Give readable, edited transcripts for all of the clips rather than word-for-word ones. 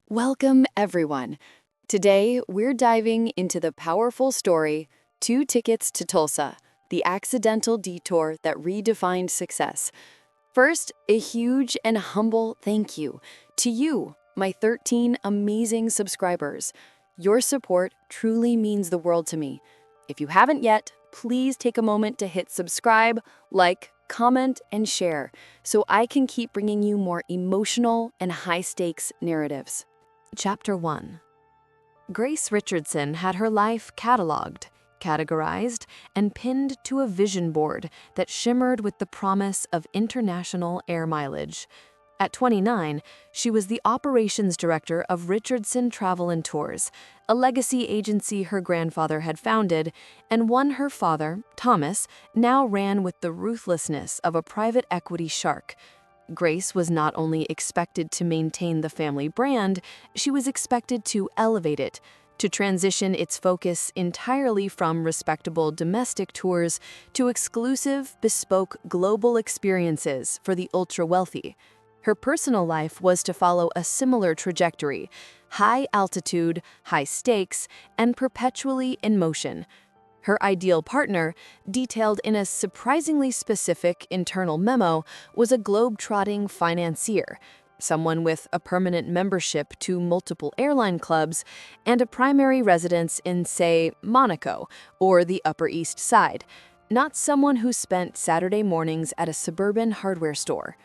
Welcome, everyone. Today, we're diving into the powerful story, Two Tickets to Tulsa, the accidental detour that redefined success. First, a huge and humble thank you to you, my 13 amazing subscribers. Your support truly means the world to me. If you haven't yet, please take a moment to hit subscribe, like, comment, and share so I can keep bringing you more emotional and high-stakes narratives. Chapter 1. Grace Richardson had her life cataloged, categorized, and pinned to a vision board that shimmered with the promise of international air mileage. At 29, she was the operations director of Richardson Travel and Tours, a legacy agency her grandfather had founded, and one her father, Thomas, now ran with the ruthlessness of a private equity shark. Grace was not only expected to maintain the family brand, she was expected to elevate it, to transition its focus entirely from respectable domestic tours to exclusive, bespoke global experiences for the ultra-wealthy. Her personal life was to follow a similar trajectory: high altitude, high stakes, and perpetually in motion. Her ideal partner, detailed in a surprisingly specific internal memo, was a globe-trotting financier, someone with a permanent membership to multiple airline clubs and a primary residence in, say, Monaco or the Upper East Side, not someone who spent Saturday mornings at a suburban hardware store.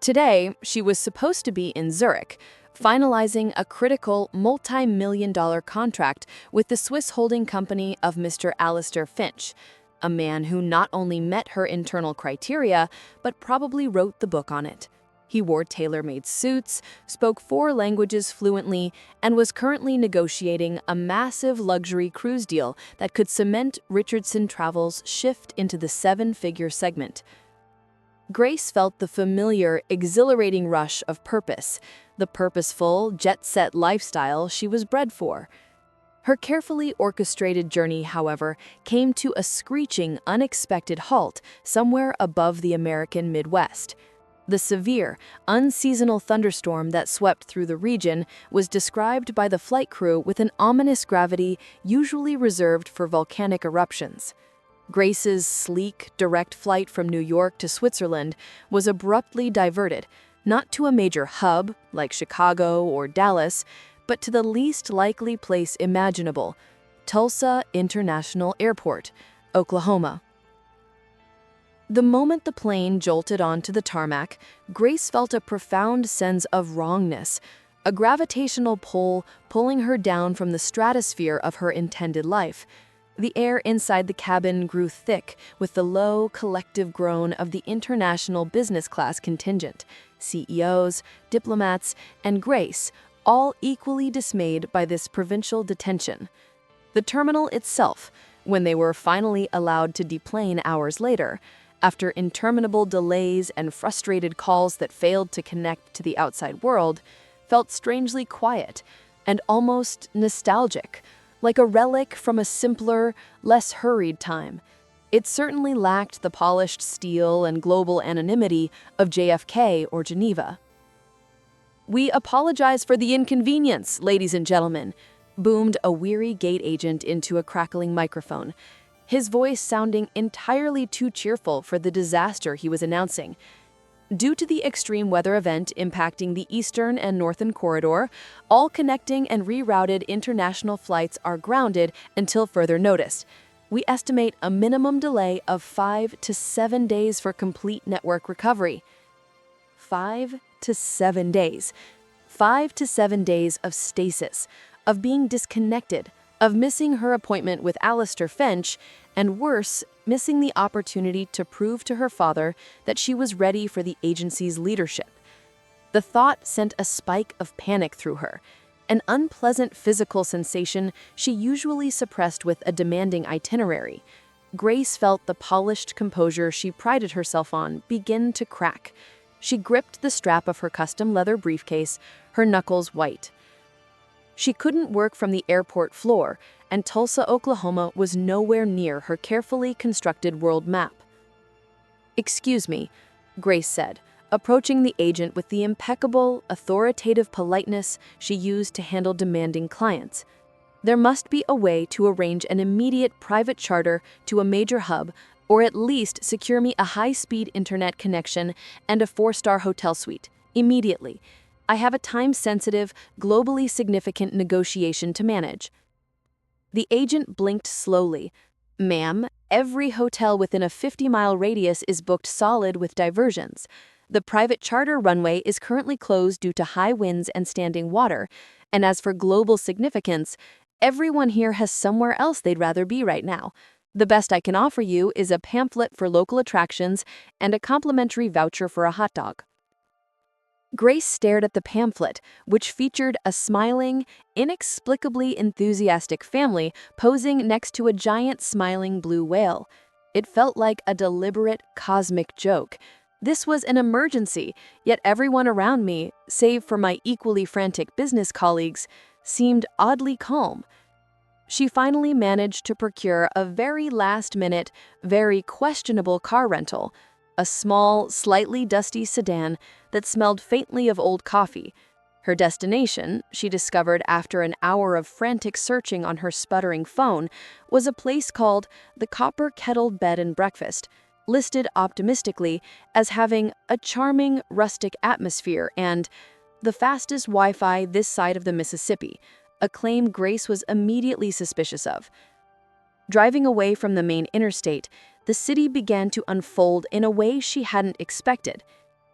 Today, she was supposed to be in Zurich, finalizing a critical multi-million-dollar contract with the Swiss holding company of Mr. Alistair Finch, a man who not only met her internal criteria, but probably wrote the book on it. He wore tailor-made suits, spoke 4 languages fluently, and was currently negotiating a massive luxury cruise deal that could cement Richardson Travel's shift into the 7-figure segment. Grace felt the familiar, exhilarating rush of purpose, the purposeful, jet-set lifestyle she was bred for. Her carefully orchestrated journey, however, came to a screeching, unexpected halt somewhere above the American Midwest. The severe, unseasonal thunderstorm that swept through the region was described by the flight crew with an ominous gravity usually reserved for volcanic eruptions. Grace's sleek, direct flight from New York to Switzerland was abruptly diverted, not to a major hub like Chicago or Dallas, but to the least likely place imaginable, Tulsa International Airport, Oklahoma. The moment the plane jolted onto the tarmac, Grace felt a profound sense of wrongness, a gravitational pull pulling her down from the stratosphere of her intended life. The air inside the cabin grew thick with the low, collective groan of the international business class contingent, CEOs, diplomats, and Grace, all equally dismayed by this provincial detention. The terminal itself, when they were finally allowed to deplane hours later, after interminable delays and frustrated calls that failed to connect to the outside world, felt strangely quiet and almost nostalgic, like a relic from a simpler, less hurried time. It certainly lacked the polished steel and global anonymity of JFK or Geneva. "We apologize for the inconvenience, ladies and gentlemen," boomed a weary gate agent into a crackling microphone, his voice sounding entirely too cheerful for the disaster he was announcing. "Due to the extreme weather event impacting the Eastern and Northern Corridor, all connecting and rerouted international flights are grounded until further notice. We estimate a minimum delay of 5 to 7 days for complete network recovery." 5 to 7 days. 5 to 7 days of stasis, of being disconnected, of missing her appointment with Alistair Finch, and worse, missing the opportunity to prove to her father that she was ready for the agency's leadership. The thought sent a spike of panic through her, an unpleasant physical sensation she usually suppressed with a demanding itinerary. Grace felt the polished composure she prided herself on begin to crack. She gripped the strap of her custom leather briefcase, her knuckles white. She couldn't work from the airport floor, and Tulsa, Oklahoma was nowhere near her carefully constructed world map. "Excuse me," Grace said, approaching the agent with the impeccable, authoritative politeness she used to handle demanding clients. There must be a way to arrange an immediate private charter to a major hub, or at least secure me a high-speed internet connection and a 4-star hotel suite, immediately. I have a time-sensitive, globally significant negotiation to manage. The agent blinked slowly. Ma'am, every hotel within a 50-mile radius is booked solid with diversions. The private charter runway is currently closed due to high winds and standing water, and as for global significance, everyone here has somewhere else they'd rather be right now. The best I can offer you is a pamphlet for local attractions and a complimentary voucher for a hot dog. Grace stared at the pamphlet, which featured a smiling, inexplicably enthusiastic family posing next to a giant smiling blue whale. It felt like a deliberate cosmic joke. This was an emergency, yet everyone around me, save for my equally frantic business colleagues, seemed oddly calm. She finally managed to procure a very last-minute, very questionable car rental, a small, slightly dusty sedan that smelled faintly of old coffee. Her destination, she discovered after an hour of frantic searching on her sputtering phone, was a place called the Copper Kettle Bed and Breakfast, listed optimistically as having a charming, rustic atmosphere and the fastest Wi-Fi this side of the Mississippi, a claim Grace was immediately suspicious of. Driving away from the main interstate, the city began to unfold in a way she hadn't expected.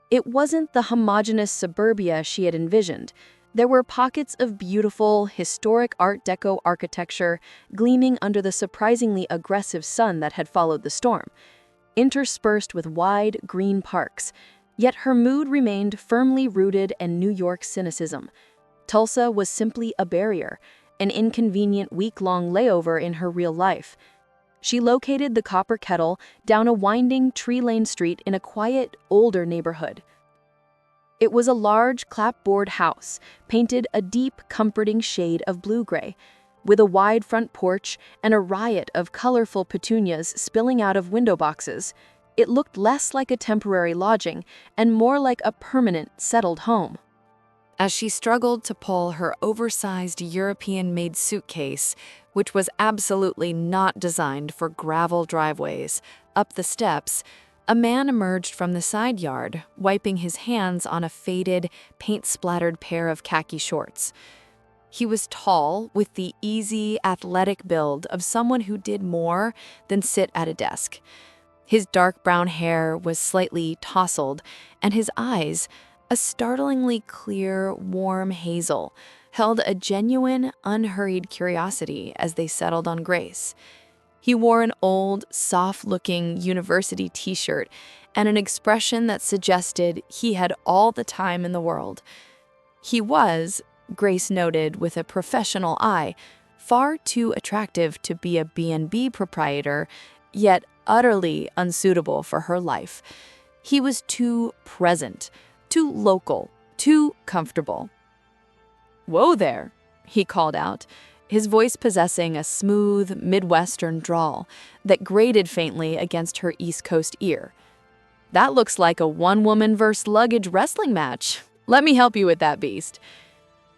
It wasn't the homogeneous suburbia she had envisioned. There were pockets of beautiful, historic Art Deco architecture gleaming under the surprisingly aggressive sun that had followed the storm, interspersed with wide, green parks. Yet her mood remained firmly rooted in New York cynicism. Tulsa was simply a barrier, an inconvenient week-long layover in her real life. She located the Copper Kettle down a winding, tree-lined street in a quiet, older neighborhood. It was a large, clapboard house, painted a deep, comforting shade of blue-gray, with a wide front porch and a riot of colorful petunias spilling out of window boxes. It looked less like a temporary lodging and more like a permanent, settled home. As she struggled to pull her oversized European-made suitcase, which was absolutely not designed for gravel driveways, up the steps, a man emerged from the side yard, wiping his hands on a faded, paint-splattered pair of khaki shorts. He was tall, with the easy, athletic build of someone who did more than sit at a desk. His dark brown hair was slightly tousled, and his eyes, a startlingly clear, warm hazel, held a genuine, unhurried curiosity as they settled on Grace. He wore an old, soft-looking university t-shirt and an expression that suggested he had all the time in the world. He was, Grace noted with a professional eye, far too attractive to be a B&B proprietor, yet utterly unsuitable for her life. He was too present, too local, too comfortable. "Whoa there," he called out, his voice possessing a smooth, Midwestern drawl that grated faintly against her East Coast ear. "That looks like a one-woman versus luggage wrestling match. Let me help you with that beast."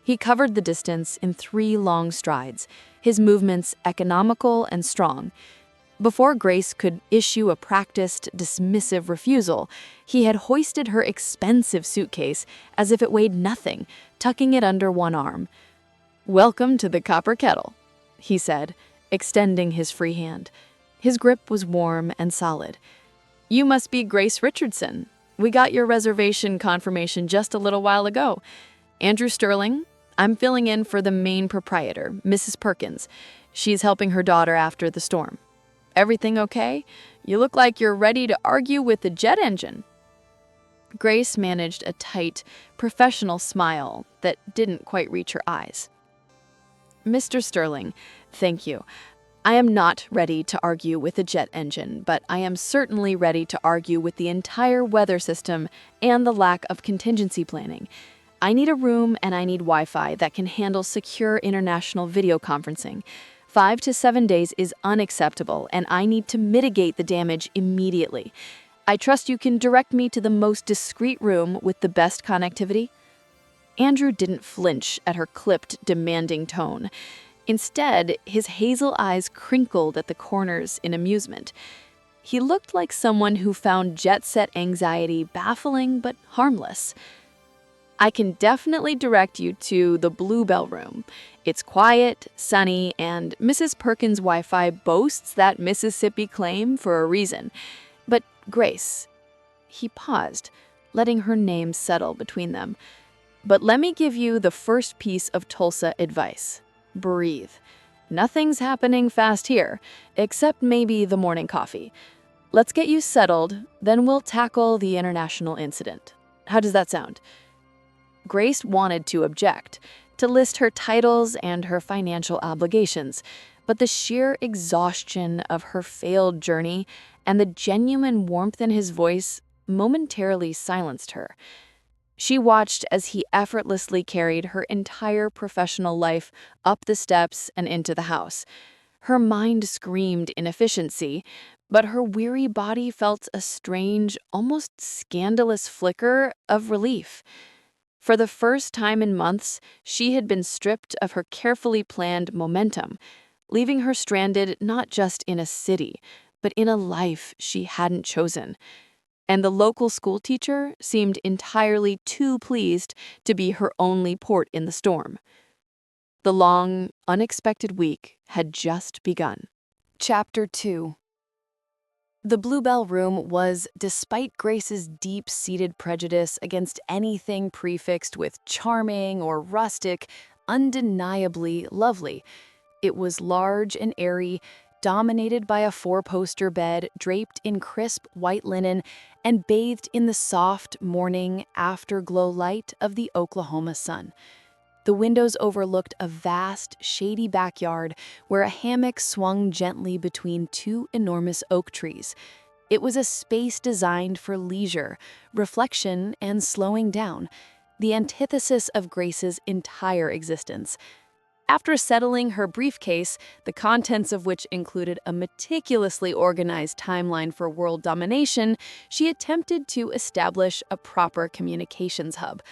He covered the distance in 3 long strides, his movements economical and strong. Before Grace could issue a practiced, dismissive refusal, he had hoisted her expensive suitcase as if it weighed nothing, tucking it under one arm. "Welcome to the Copper Kettle," he said, extending his free hand. His grip was warm and solid. "You must be Grace Richardson. We got your reservation confirmation just a little while ago. Andrew Sterling. I'm filling in for the main proprietor, Mrs. Perkins. She's helping her daughter after the storm. Everything okay? You look like you're ready to argue with the jet engine." Grace managed a tight, professional smile that didn't quite reach her eyes. "Mr. Sterling, thank you. I am not ready to argue with the jet engine, but I am certainly ready to argue with the entire weather system and the lack of contingency planning. I need a room and I need Wi-Fi that can handle secure international video conferencing. 5 to 7 days is unacceptable, and I need to mitigate the damage immediately. I trust you can direct me to the most discreet room with the best connectivity." Andrew didn't flinch at her clipped, demanding tone. Instead, his hazel eyes crinkled at the corners in amusement. He looked like someone who found jet-set anxiety baffling but harmless. "I can definitely direct you to the Bluebell Room. It's quiet, sunny, and Mrs. Perkins' Wi-Fi boasts that Mississippi claim for a reason. But Grace," he paused, letting her name settle between them. "But let me give you the first piece of Tulsa advice. Breathe. Nothing's happening fast here, except maybe the morning coffee. Let's get you settled, then we'll tackle the international incident. How does that sound?" Grace wanted to object, to list her titles and her financial obligations, but the sheer exhaustion of her failed journey and the genuine warmth in his voice momentarily silenced her. She watched as he effortlessly carried her entire professional life up the steps and into the house. Her mind screamed inefficiency, but her weary body felt a strange, almost scandalous flicker of relief. For the first time in months, she had been stripped of her carefully planned momentum, leaving her stranded not just in a city, but in a life she hadn't chosen. And the local school teacher seemed entirely too pleased to be her only port in the storm. The long, unexpected week had just begun. Chapter 2. The Bluebell Room was, despite Grace's deep-seated prejudice against anything prefixed with charming or rustic, undeniably lovely. It was large and airy, dominated by a four-poster bed draped in crisp white linen and bathed in the soft morning afterglow light of the Oklahoma sun. The windows overlooked a vast, shady backyard where a hammock swung gently between two enormous oak trees. It was a space designed for leisure, reflection, and slowing down, the antithesis of Grace's entire existence. After settling her briefcase, the contents of which included a meticulously organized timeline for world domination, she attempted to establish a proper communications hub.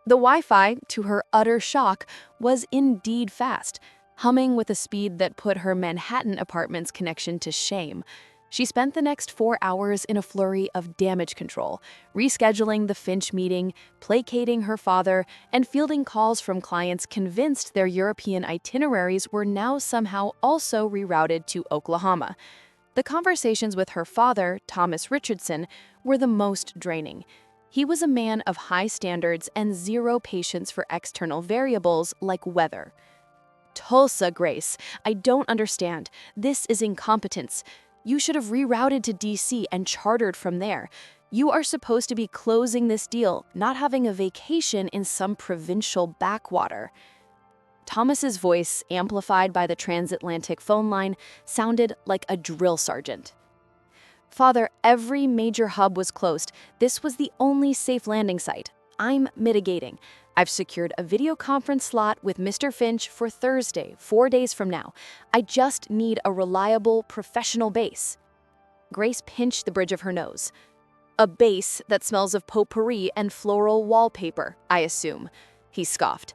The Wi-Fi, to her utter shock, was indeed fast, humming with a speed that put her Manhattan apartment's connection to shame. She spent the next 4 hours in a flurry of damage control, rescheduling the Finch meeting, placating her father, and fielding calls from clients convinced their European itineraries were now somehow also rerouted to Oklahoma. The conversations with her father, Thomas Richardson, were the most draining. He was a man of high standards and zero patience for external variables like weather. "Tulsa, Grace, I don't understand. This is incompetence. You should have rerouted to DC and chartered from there. You are supposed to be closing this deal, not having a vacation in some provincial backwater." Thomas's voice, amplified by the transatlantic phone line, sounded like a drill sergeant. "Father, every major hub was closed. This was the only safe landing site. I'm mitigating. I've secured a video conference slot with Mr. Finch for Thursday, 4 days from now. I just need a reliable, professional base." Grace pinched the bridge of her nose. "A base that smells of potpourri and floral wallpaper, I assume," he scoffed.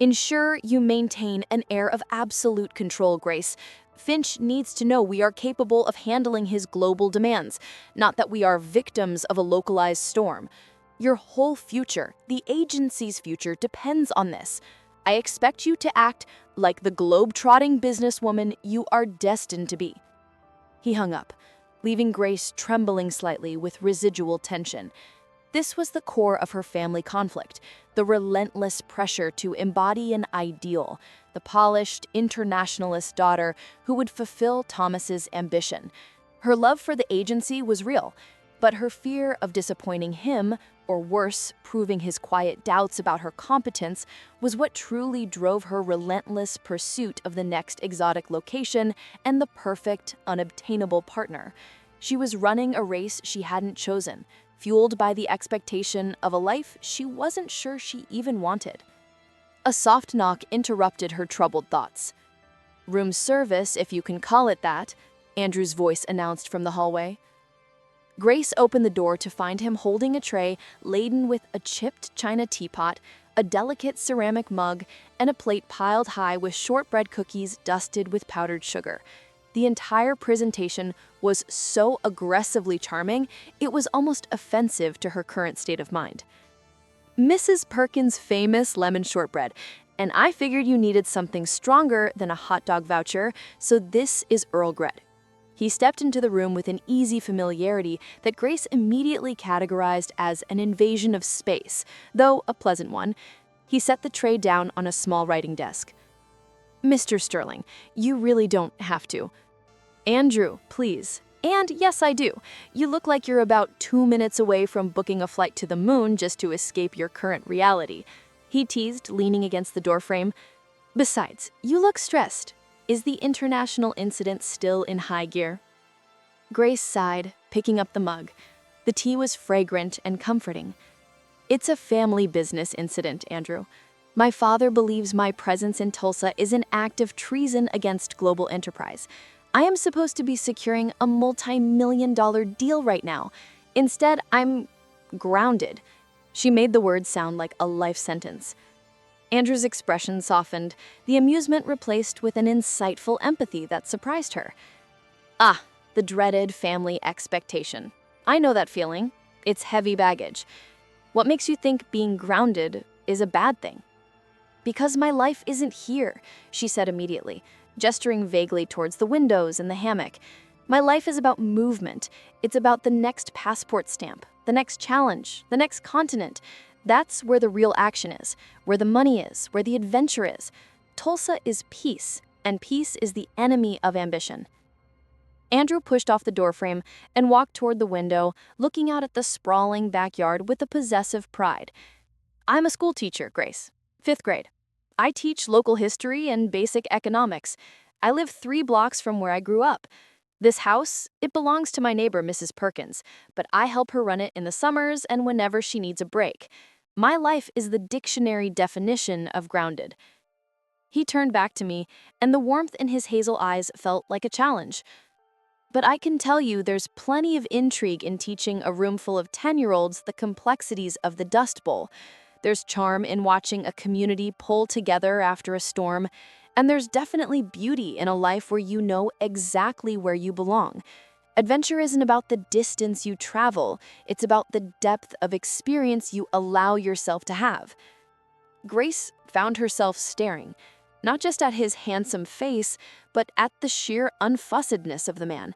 "Ensure you maintain an air of absolute control, Grace. Finch needs to know we are capable of handling his global demands, not that we are victims of a localized storm. Your whole future, the agency's future, depends on this. I expect you to act like the globe-trotting businesswoman you are destined to be." He hung up, leaving Grace trembling slightly with residual tension. This was the core of her family conflict, the relentless pressure to embody an ideal, the polished, internationalist daughter who would fulfill Thomas's ambition. Her love for the agency was real, but her fear of disappointing him, or worse, proving his quiet doubts about her competence, was what truly drove her relentless pursuit of the next exotic location and the perfect, unobtainable partner. She was running a race she hadn't chosen, fueled by the expectation of a life she wasn't sure she even wanted. A soft knock interrupted her troubled thoughts. "Room service, if you can call it that," Andrew's voice announced from the hallway. Grace opened the door to find him holding a tray laden with a chipped china teapot, a delicate ceramic mug, and a plate piled high with shortbread cookies dusted with powdered sugar. The entire presentation was so aggressively charming, it was almost offensive to her current state of mind. Mrs. Perkins' famous lemon shortbread, and I figured you needed something stronger than a hot dog voucher, so this is Earl Grey. He stepped into the room with an easy familiarity that Grace immediately categorized as an invasion of space, though a pleasant one. He set the tray down on a small writing desk. "Mr. Sterling, you really don't have to." "Andrew, please." "And yes, I do. You look like you're about 2 minutes away from booking a flight to the moon just to escape your current reality," he teased, leaning against the doorframe. "Besides, you look stressed. Is the international incident still in high gear?" Grace sighed, picking up the mug. The tea was fragrant and comforting. "It's a family business incident, Andrew. My father believes my presence in Tulsa is an act of treason against global enterprise. I am supposed to be securing a multi-million-dollar deal right now. Instead, I'm grounded." She made the words sound like a life sentence. Andrew's expression softened, the amusement replaced with an insightful empathy that surprised her. "Ah, the dreaded family expectation. I know that feeling. It's heavy baggage. What makes you think being grounded is a bad thing?" "Because my life isn't here," she said immediately, gesturing vaguely towards the windows and the hammock. "My life is about movement. It's about the next passport stamp, the next challenge, the next continent. That's where the real action is, where the money is, where the adventure is. Tulsa is peace, and peace is the enemy of ambition." Andrew pushed off the doorframe and walked toward the window, looking out at the sprawling backyard with a possessive pride. "I'm a school teacher, Grace. 5th grade. I teach local history and basic economics. I live 3 blocks from where I grew up. This house, it belongs to my neighbor, Mrs. Perkins, but I help her run it in the summers and whenever she needs a break. My life is the dictionary definition of grounded." He turned back to me, and the warmth in his hazel eyes felt like a challenge. "But I can tell you there's plenty of intrigue in teaching a room full of 10-year-olds the complexities of the Dust Bowl. There's charm in watching a community pull together after a storm, and there's definitely beauty in a life where you know exactly where you belong. Adventure isn't about the distance you travel, it's about the depth of experience you allow yourself to have." Grace found herself staring, not just at his handsome face, but at the sheer unfussedness of the man.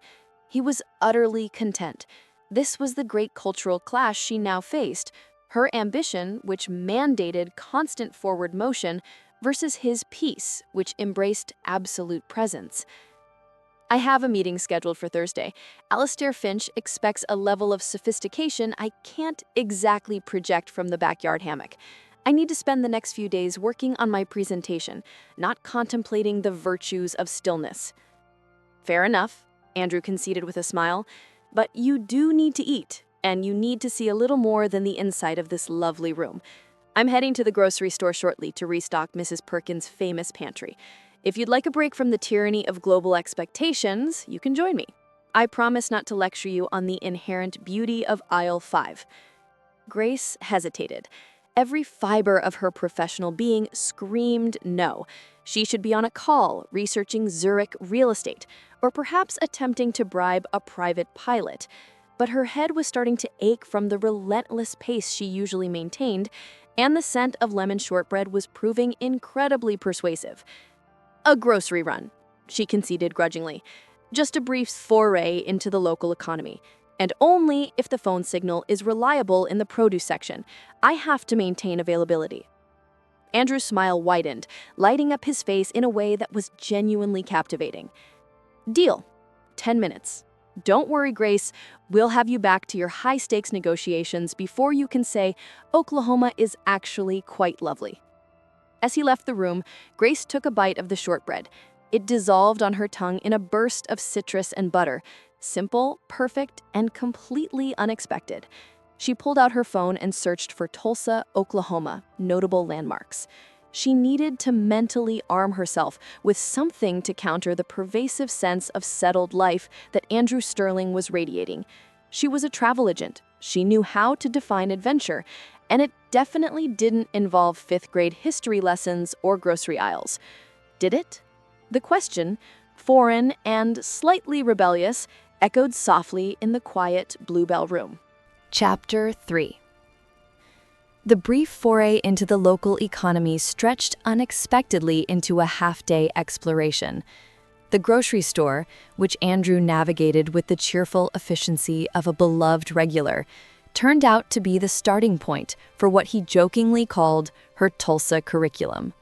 He was utterly content. This was the great cultural clash she now faced, her ambition, which mandated constant forward motion, versus his peace, which embraced absolute presence. "I have a meeting scheduled for Thursday. Alistair Finch expects a level of sophistication I can't exactly project from the backyard hammock. I need to spend the next few days working on my presentation, not contemplating the virtues of stillness." "Fair enough," Andrew conceded with a smile, "but you do need to eat, and you need to see a little more than the inside of this lovely room. I'm heading to the grocery store shortly to restock Mrs. Perkins' famous pantry. If you'd like a break from the tyranny of global expectations, you can join me. I promise not to lecture you on the inherent beauty of aisle 5. Grace hesitated. Every fiber of her professional being screamed no. She should be on a call, researching Zurich real estate, or perhaps attempting to bribe a private pilot. But her head was starting to ache from the relentless pace she usually maintained, and the scent of lemon shortbread was proving incredibly persuasive. "A grocery run," she conceded grudgingly. "Just a brief foray into the local economy. And only if the phone signal is reliable in the produce section. I have to maintain availability." Andrew's smile widened, lighting up his face in a way that was genuinely captivating. "Deal. 10 minutes. Don't worry, Grace. We'll have you back to your high-stakes negotiations before you can say, 'Oklahoma is actually quite lovely.'" As he left the room, Grace took a bite of the shortbread. It dissolved on her tongue in a burst of citrus and butter. Simple, perfect, and completely unexpected. She pulled out her phone and searched for Tulsa, Oklahoma, notable landmarks. She needed to mentally arm herself with something to counter the pervasive sense of settled life that Andrew Sterling was radiating. She was a travel agent. She knew how to define adventure, and it definitely didn't involve fifth-grade history lessons or grocery aisles. Did it? The question, foreign and slightly rebellious, echoed softly in the quiet Bluebell room. Chapter 3. The brief foray into the local economy stretched unexpectedly into a half-day exploration. The grocery store, which Andrew navigated with the cheerful efficiency of a beloved regular, turned out to be the starting point for what he jokingly called her Tulsa curriculum.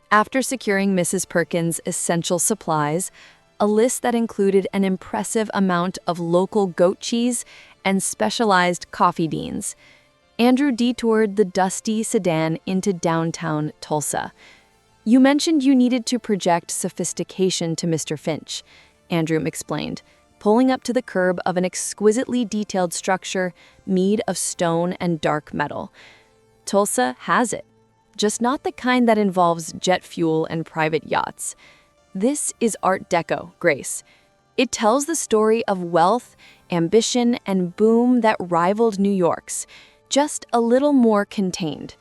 After securing Mrs. Perkins' essential supplies, a list that included an impressive amount of local goat cheese and specialized coffee beans, Andrew detoured the dusty sedan into downtown Tulsa. "You mentioned you needed to project sophistication to Mr. Finch," Andrew explained, pulling up to the curb of an exquisitely detailed structure made of stone and dark metal. "Tulsa has it, just not the kind that involves jet fuel and private yachts. This is Art Deco, Grace. It tells the story of wealth, ambition, and boom that rivaled New York's, just a little more contained."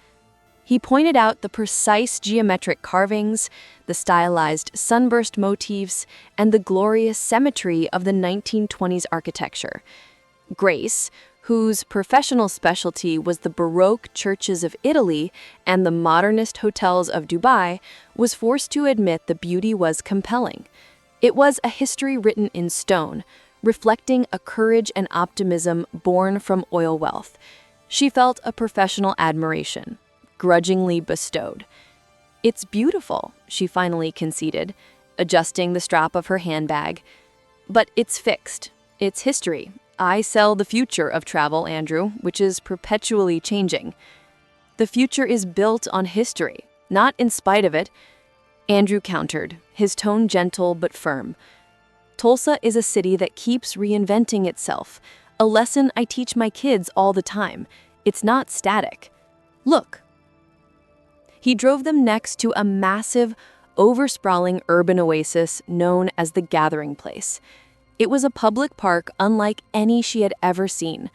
He pointed out the precise geometric carvings, the stylized sunburst motifs, and the glorious symmetry of the 1920s architecture. Grace, whose professional specialty was the Baroque churches of Italy and the modernist hotels of Dubai, was forced to admit the beauty was compelling. It was a history written in stone, reflecting a courage and optimism born from oil wealth. She felt a professional admiration, grudgingly bestowed. "It's beautiful," she finally conceded, adjusting the strap of her handbag. "But it's fixed. It's history. I sell the future of travel, Andrew, which is perpetually changing." "The future is built on history, not in spite of it," Andrew countered, his tone gentle but firm. "Tulsa is a city that keeps reinventing itself, a lesson I teach my kids all the time. It's not static. Look." He drove them next to a massive, oversprawling urban oasis known as the Gathering Place. It was a public park unlike any she had ever seen,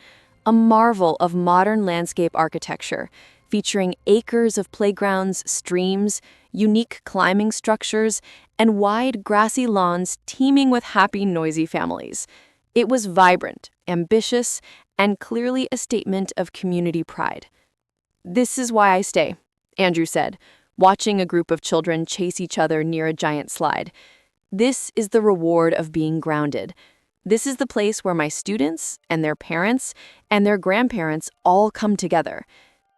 a marvel of modern landscape architecture, featuring acres of playgrounds, streams, unique climbing structures, and wide grassy lawns teeming with happy, noisy families. It was vibrant, ambitious, and clearly a statement of community pride. "This is why I stay," Andrew said, watching a group of children chase each other near a giant slide. "This is the reward of being grounded. This is the place where my students and their parents and their grandparents all come together.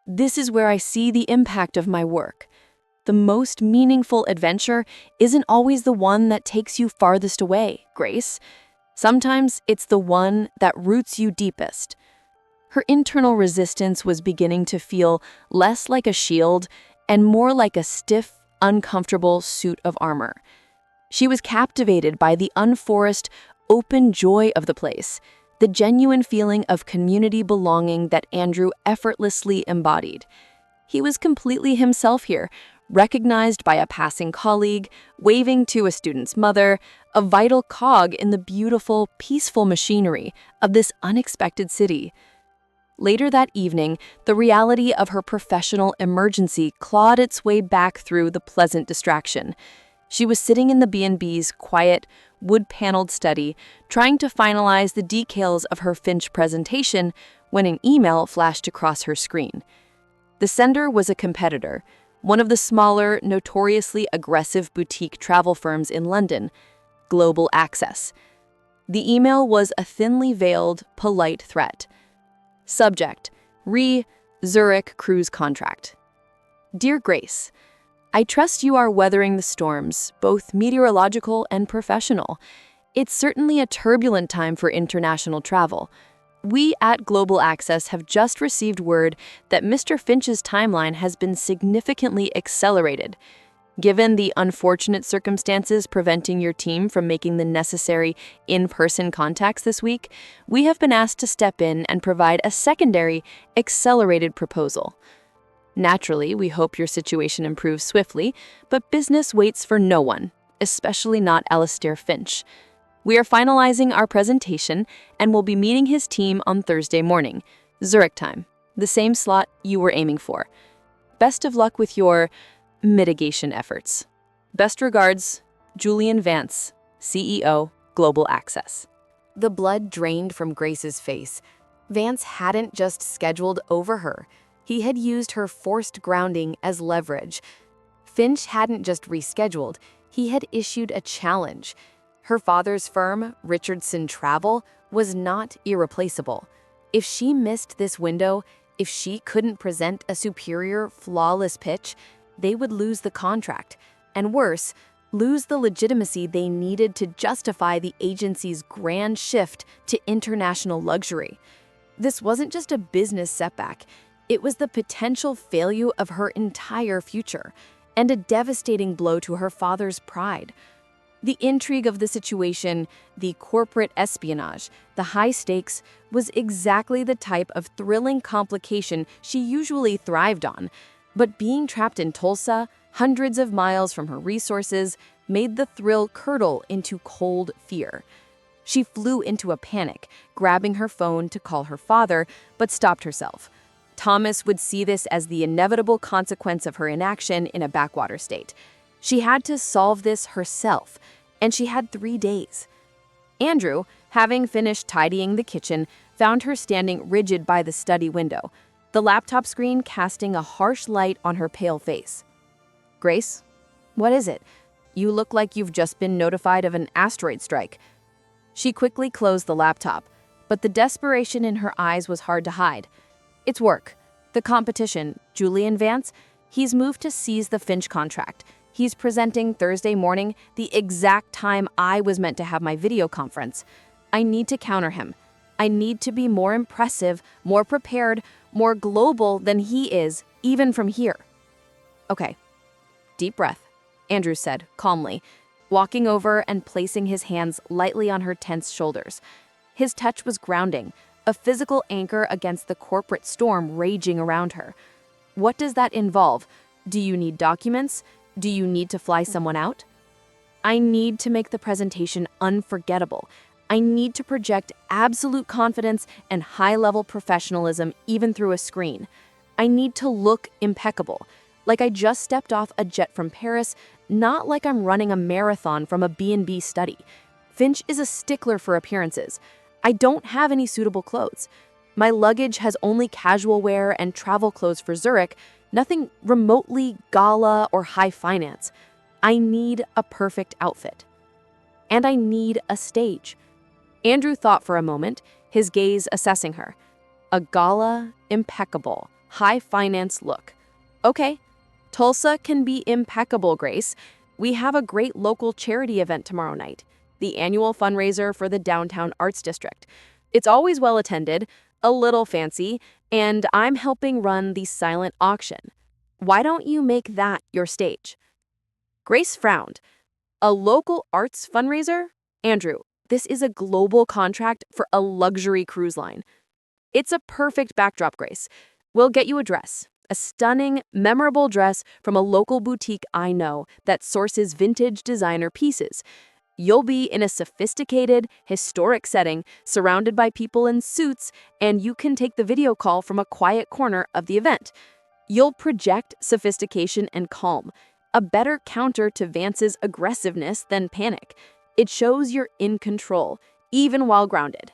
This is where I see the impact of my work. The most meaningful adventure isn't always the one that takes you farthest away, Grace. Sometimes it's the one that roots you deepest." Her internal resistance was beginning to feel less like a shield and more like a stiff, uncomfortable suit of armor. She was captivated by the unforced, open joy of the place, the genuine feeling of community belonging that Andrew effortlessly embodied. He was completely himself here, recognized by a passing colleague, waving to a student's mother, a vital cog in the beautiful, peaceful machinery of this unexpected city. Later that evening, the reality of her professional emergency clawed its way back through the pleasant distraction. She was sitting in the B&B's quiet, wood-paneled study, trying to finalize the details of her Finch presentation when an email flashed across her screen. The sender was a competitor, one of the smaller, notoriously aggressive boutique travel firms in London, Global Access. The email was a thinly veiled, polite threat. Subject: Zurich cruise contract. Dear Grace, I trust you are weathering the storms, both meteorological and professional. It's certainly a turbulent time for international travel. We at Global Access have just received word that Mr. Finch's timeline has been significantly accelerated. Given the unfortunate circumstances preventing your team from making the necessary in-person contacts this week, we have been asked to step in and provide a secondary, accelerated proposal. Naturally, we hope your situation improves swiftly, but business waits for no one, especially not Alistair Finch. We are finalizing our presentation and will be meeting his team on Thursday morning, Zurich time, the same slot you were aiming for. Best of luck with your mitigation efforts. Best regards, Julian Vance, CEO, Global Access. The blood drained from Grace's face. Vance hadn't just scheduled over her. He had used her forced grounding as leverage. Finch hadn't just rescheduled, he had issued a challenge. Her father's firm, Richardson Travel, was not irreplaceable. If she missed this window, if she couldn't present a superior, flawless pitch, they would lose the contract. And worse, lose the legitimacy they needed to justify the agency's grand shift to international luxury. This wasn't just a business setback. It was the potential failure of her entire future, and a devastating blow to her father's pride. The intrigue of the situation, the corporate espionage, the high stakes, was exactly the type of thrilling complication she usually thrived on. But being trapped in Tulsa, hundreds of miles from her resources, made the thrill curdle into cold fear. She flew into a panic, grabbing her phone to call her father, but stopped herself. Thomas would see this as the inevitable consequence of her inaction in a backwater state. She had to solve this herself, and she had 3 days. Andrew, having finished tidying the kitchen, found her standing rigid by the study window, the laptop screen casting a harsh light on her pale face. "Grace, what is it? You look like you've just been notified of an asteroid strike." She quickly closed the laptop, but the desperation in her eyes was hard to hide. "It's work. The competition, Julian Vance, he's moved to seize the Finch contract. He's presenting Thursday morning, the exact time I was meant to have my video conference. I need to counter him. I need to be more impressive, more prepared, more global than he is, even from here." "Okay." "Deep breath," Andrew said, calmly, walking over and placing his hands lightly on her tense shoulders. His touch was grounding, a physical anchor against the corporate storm raging around her. "What does that involve? Do you need documents? Do you need to fly someone out?" "I need to make the presentation unforgettable. I need to project absolute confidence and high-level professionalism even through a screen. I need to look impeccable, like I just stepped off a jet from Paris, not like I'm running a marathon from a B&B study. Finch is a stickler for appearances. I don't have any suitable clothes. My luggage has only casual wear and travel clothes for Zurich, nothing remotely gala or high finance. I need a perfect outfit. And I need a stage." Andrew thought for a moment, his gaze assessing her. A gala, impeccable, high finance look. "Okay, Tulsa can be impeccable, Grace. We have a great local charity event tomorrow night, the annual fundraiser for the Downtown Arts District. It's always well attended, a little fancy, and I'm helping run the silent auction. Why don't you make that your stage?" Grace frowned. "A local arts fundraiser? Andrew, this is a global contract for a luxury cruise line." "It's a perfect backdrop, Grace. We'll get you a dress. A stunning, memorable dress from a local boutique I know that sources vintage designer pieces. You'll be in a sophisticated, historic setting, surrounded by people in suits, and you can take the video call from a quiet corner of the event. You'll project sophistication and calm, a better counter to Vance's aggressiveness than panic. It shows you're in control, even while grounded."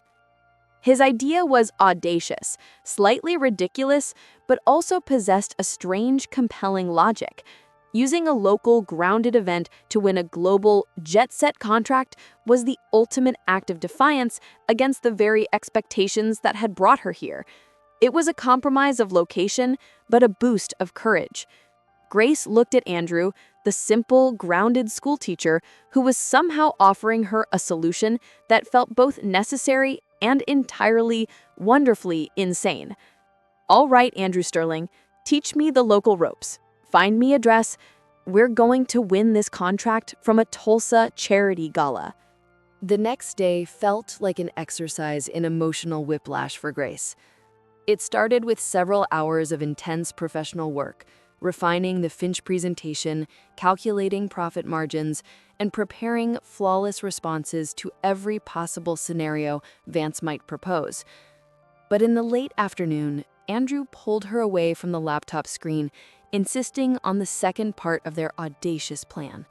His idea was audacious, slightly ridiculous, but also possessed a strange, compelling logic. Using a local, grounded event to win a global, jet-set contract was the ultimate act of defiance against the very expectations that had brought her here. It was a compromise of location, but a boost of courage. Grace looked at Andrew, the simple, grounded schoolteacher who was somehow offering her a solution that felt both necessary and entirely, wonderfully insane. "All right, Andrew Sterling, teach me the local ropes. Find me a dress. We're going to win this contract from a Tulsa charity gala." The next day felt like an exercise in emotional whiplash for Grace. It started with several hours of intense professional work, refining the Finch presentation, calculating profit margins, and preparing flawless responses to every possible scenario Vance might propose. But in the late afternoon, Andrew pulled her away from the laptop screen, insisting on the second part of their audacious plan.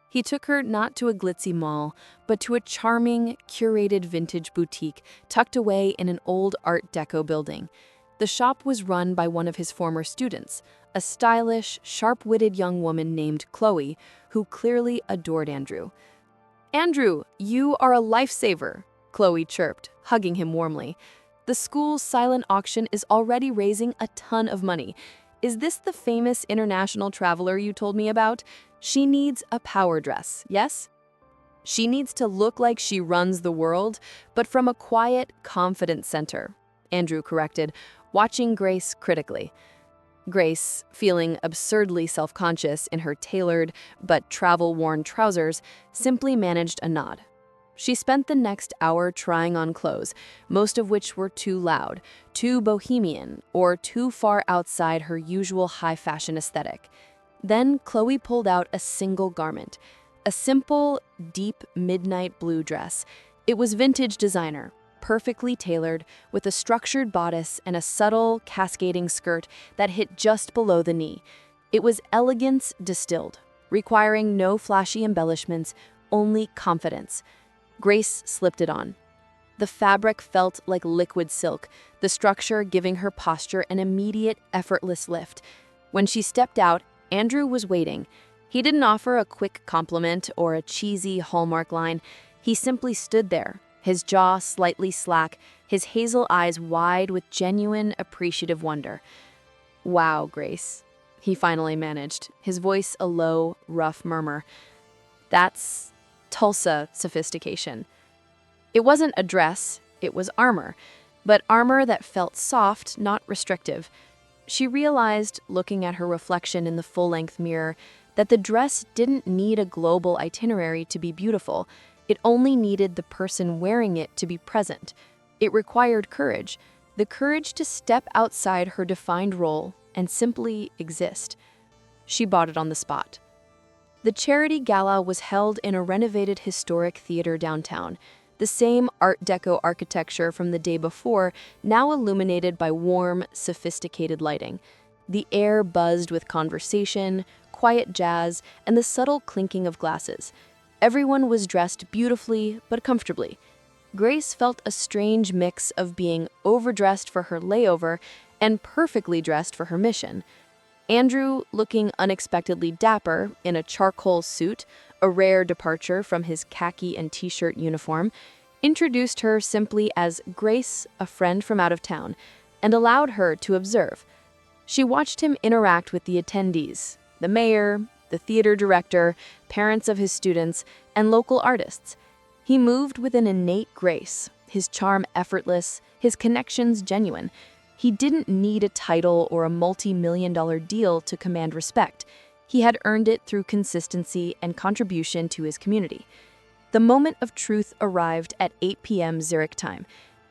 He took her not to a glitzy mall, but to a charming, curated vintage boutique tucked away in an old Art Deco building. The shop was run by one of his former students, a stylish, sharp-witted young woman named Chloe, who clearly adored Andrew. "Andrew, you are a lifesaver," Chloe chirped, hugging him warmly. "The school's silent auction is already raising a ton of money. Is this the famous international traveler you told me about? She needs a power dress, yes? She needs to look like she runs the world, but from a quiet, confident center," Andrew corrected, watching Grace critically. Grace, feeling absurdly self-conscious in her tailored but travel-worn trousers, simply managed a nod. She spent the next hour trying on clothes, most of which were too loud, too bohemian, or too far outside her usual high-fashion aesthetic. Then Chloe pulled out a single garment, a simple, deep midnight blue dress. It was vintage designer, perfectly tailored, with a structured bodice and a subtle, cascading skirt that hit just below the knee. It was elegance distilled, requiring no flashy embellishments, only confidence. Grace slipped it on. The fabric felt like liquid silk, the structure giving her posture an immediate, effortless lift. When she stepped out, Andrew was waiting. He didn't offer a quick compliment or a cheesy Hallmark line. He simply stood there, his jaw slightly slack, his hazel eyes wide with genuine, appreciative wonder. "Wow, Grace," he finally managed, his voice a low, rough murmur. "That's Tulsa sophistication." It wasn't a dress, it was armor, but armor that felt soft, not restrictive. She realized, looking at her reflection in the full-length mirror, that the dress didn't need a global itinerary to be beautiful. It only needed the person wearing it to be present. It required courage, the courage to step outside her defined role and simply exist. She bought it on the spot. The charity gala was held in a renovated historic theater downtown, the same Art Deco architecture from the day before, now illuminated by warm, sophisticated lighting. The air buzzed with conversation, quiet jazz, and the subtle clinking of glasses. Everyone was dressed beautifully but comfortably. Grace felt a strange mix of being overdressed for her layover and perfectly dressed for her mission. Andrew, looking unexpectedly dapper in a charcoal suit, a rare departure from his khaki and t-shirt uniform, introduced her simply as Grace, a friend from out of town, and allowed her to observe. She watched him interact with the attendees, the mayor, the theater director, parents of his students, and local artists. He moved with an innate grace, his charm effortless, his connections genuine. He didn't need a title or a multi-million-dollar deal to command respect. He had earned it through consistency and contribution to his community. The moment of truth arrived at 8 p.m. Zurich time.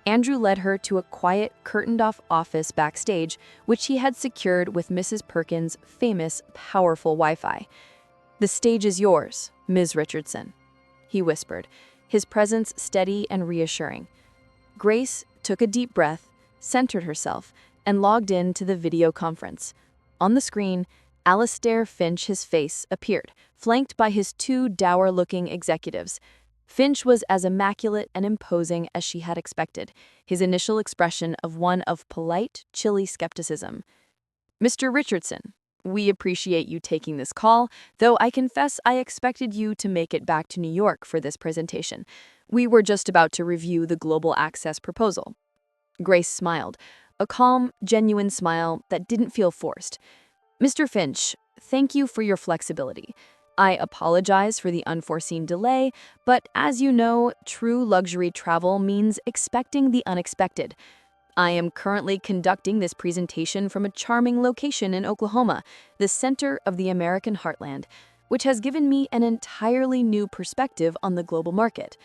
Andrew led her to a quiet, curtained-off office backstage, which he had secured with Mrs. Perkins' famous, powerful Wi-Fi. "The stage is yours, Ms. Richardson," he whispered, his presence steady and reassuring. Grace took a deep breath, centered herself, and logged in to the video conference. On the screen, Alastair Finch, his face, appeared, flanked by his two dour-looking executives. Finch was as immaculate and imposing as she had expected, his initial expression of one of polite, chilly skepticism. "Mr. Richardson, we appreciate you taking this call, though I confess I expected you to make it back to New York for this presentation. We were just about to review the global access proposal." Grace smiled, a calm, genuine smile that didn't feel forced. "Mr. Finch, thank you for your flexibility. I apologize for the unforeseen delay, but as you know, true luxury travel means expecting the unexpected. I am currently conducting this presentation from a charming location in Oklahoma, the center of the American heartland, which has given me an entirely new perspective on the global market.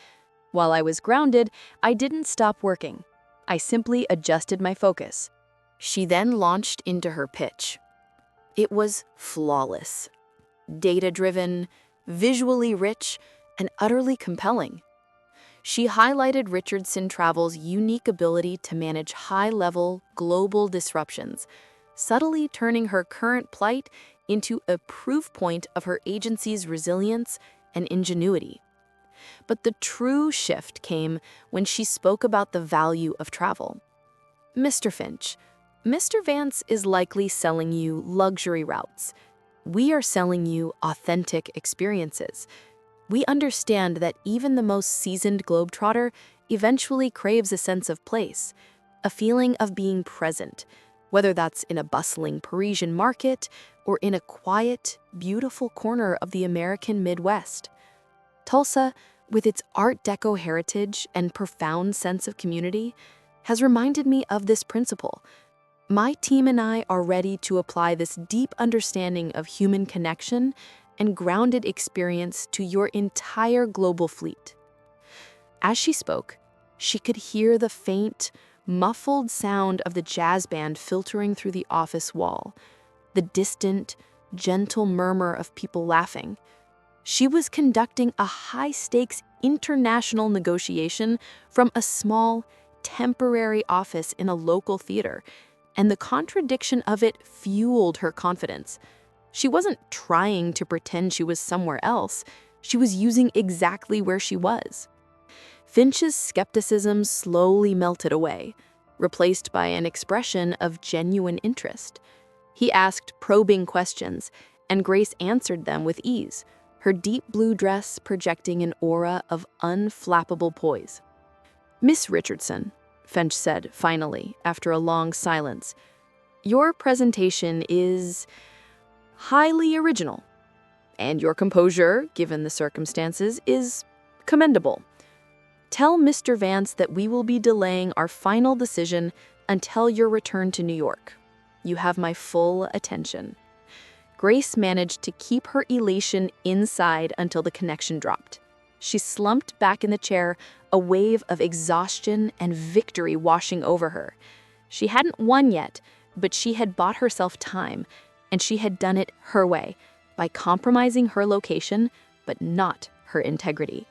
While I was grounded, I didn't stop working. I simply adjusted my focus." She then launched into her pitch. It was flawless, data-driven, visually rich, and utterly compelling. She highlighted Richardson Travel's unique ability to manage high-level, global disruptions, subtly turning her current plight into a proof point of her agency's resilience and ingenuity. But the true shift came when she spoke about the value of travel. Mr. Finch, Mr. Vance is likely selling you luxury routes. We are selling you authentic experiences. We understand that even the most seasoned globetrotter eventually craves a sense of place, a feeling of being present, whether that's in a bustling Parisian market or in a quiet, beautiful corner of the American Midwest. Tulsa, with its Art Deco heritage and profound sense of community, has reminded me of this principle. My team and I are ready to apply this deep understanding of human connection and grounded experience to your entire global fleet. As she spoke, she could hear the faint, muffled sound of the jazz band filtering through the office wall, the distant, gentle murmur of people laughing. She was conducting a high-stakes international negotiation from a small, temporary office in a local theater, and the contradiction of it fueled her confidence. She wasn't trying to pretend she was somewhere else. She was using exactly where she was. Finch's skepticism slowly melted away, replaced by an expression of genuine interest. He asked probing questions, and Grace answered them with ease, her deep blue dress projecting an aura of unflappable poise. "Miss Richardson," Finch said finally, after a long silence, "your presentation is highly original, and your composure, given the circumstances, is commendable. Tell Mr. Vance that we will be delaying our final decision until your return to New York. You have my full attention." Grace managed to keep her elation inside until the connection dropped. She slumped back in the chair, a wave of exhaustion and victory washing over her. She hadn't won yet, but she had bought herself time, and she had done it her way, by compromising her location, but not her integrity.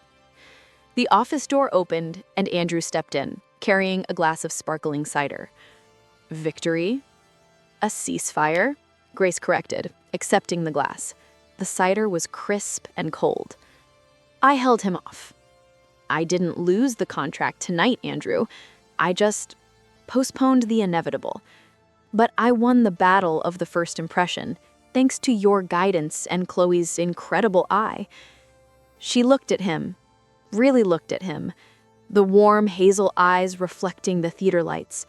The office door opened, and Andrew stepped in, carrying a glass of sparkling cider. "Victory? A ceasefire?" Grace corrected, accepting the glass. The cider was crisp and cold. "I held him off. I didn't lose the contract tonight, Andrew. I just postponed the inevitable. But I won the battle of the first impression, thanks to your guidance and Chloe's incredible eye." She looked at him, really looked at him, the warm hazel eyes reflecting the theater lights.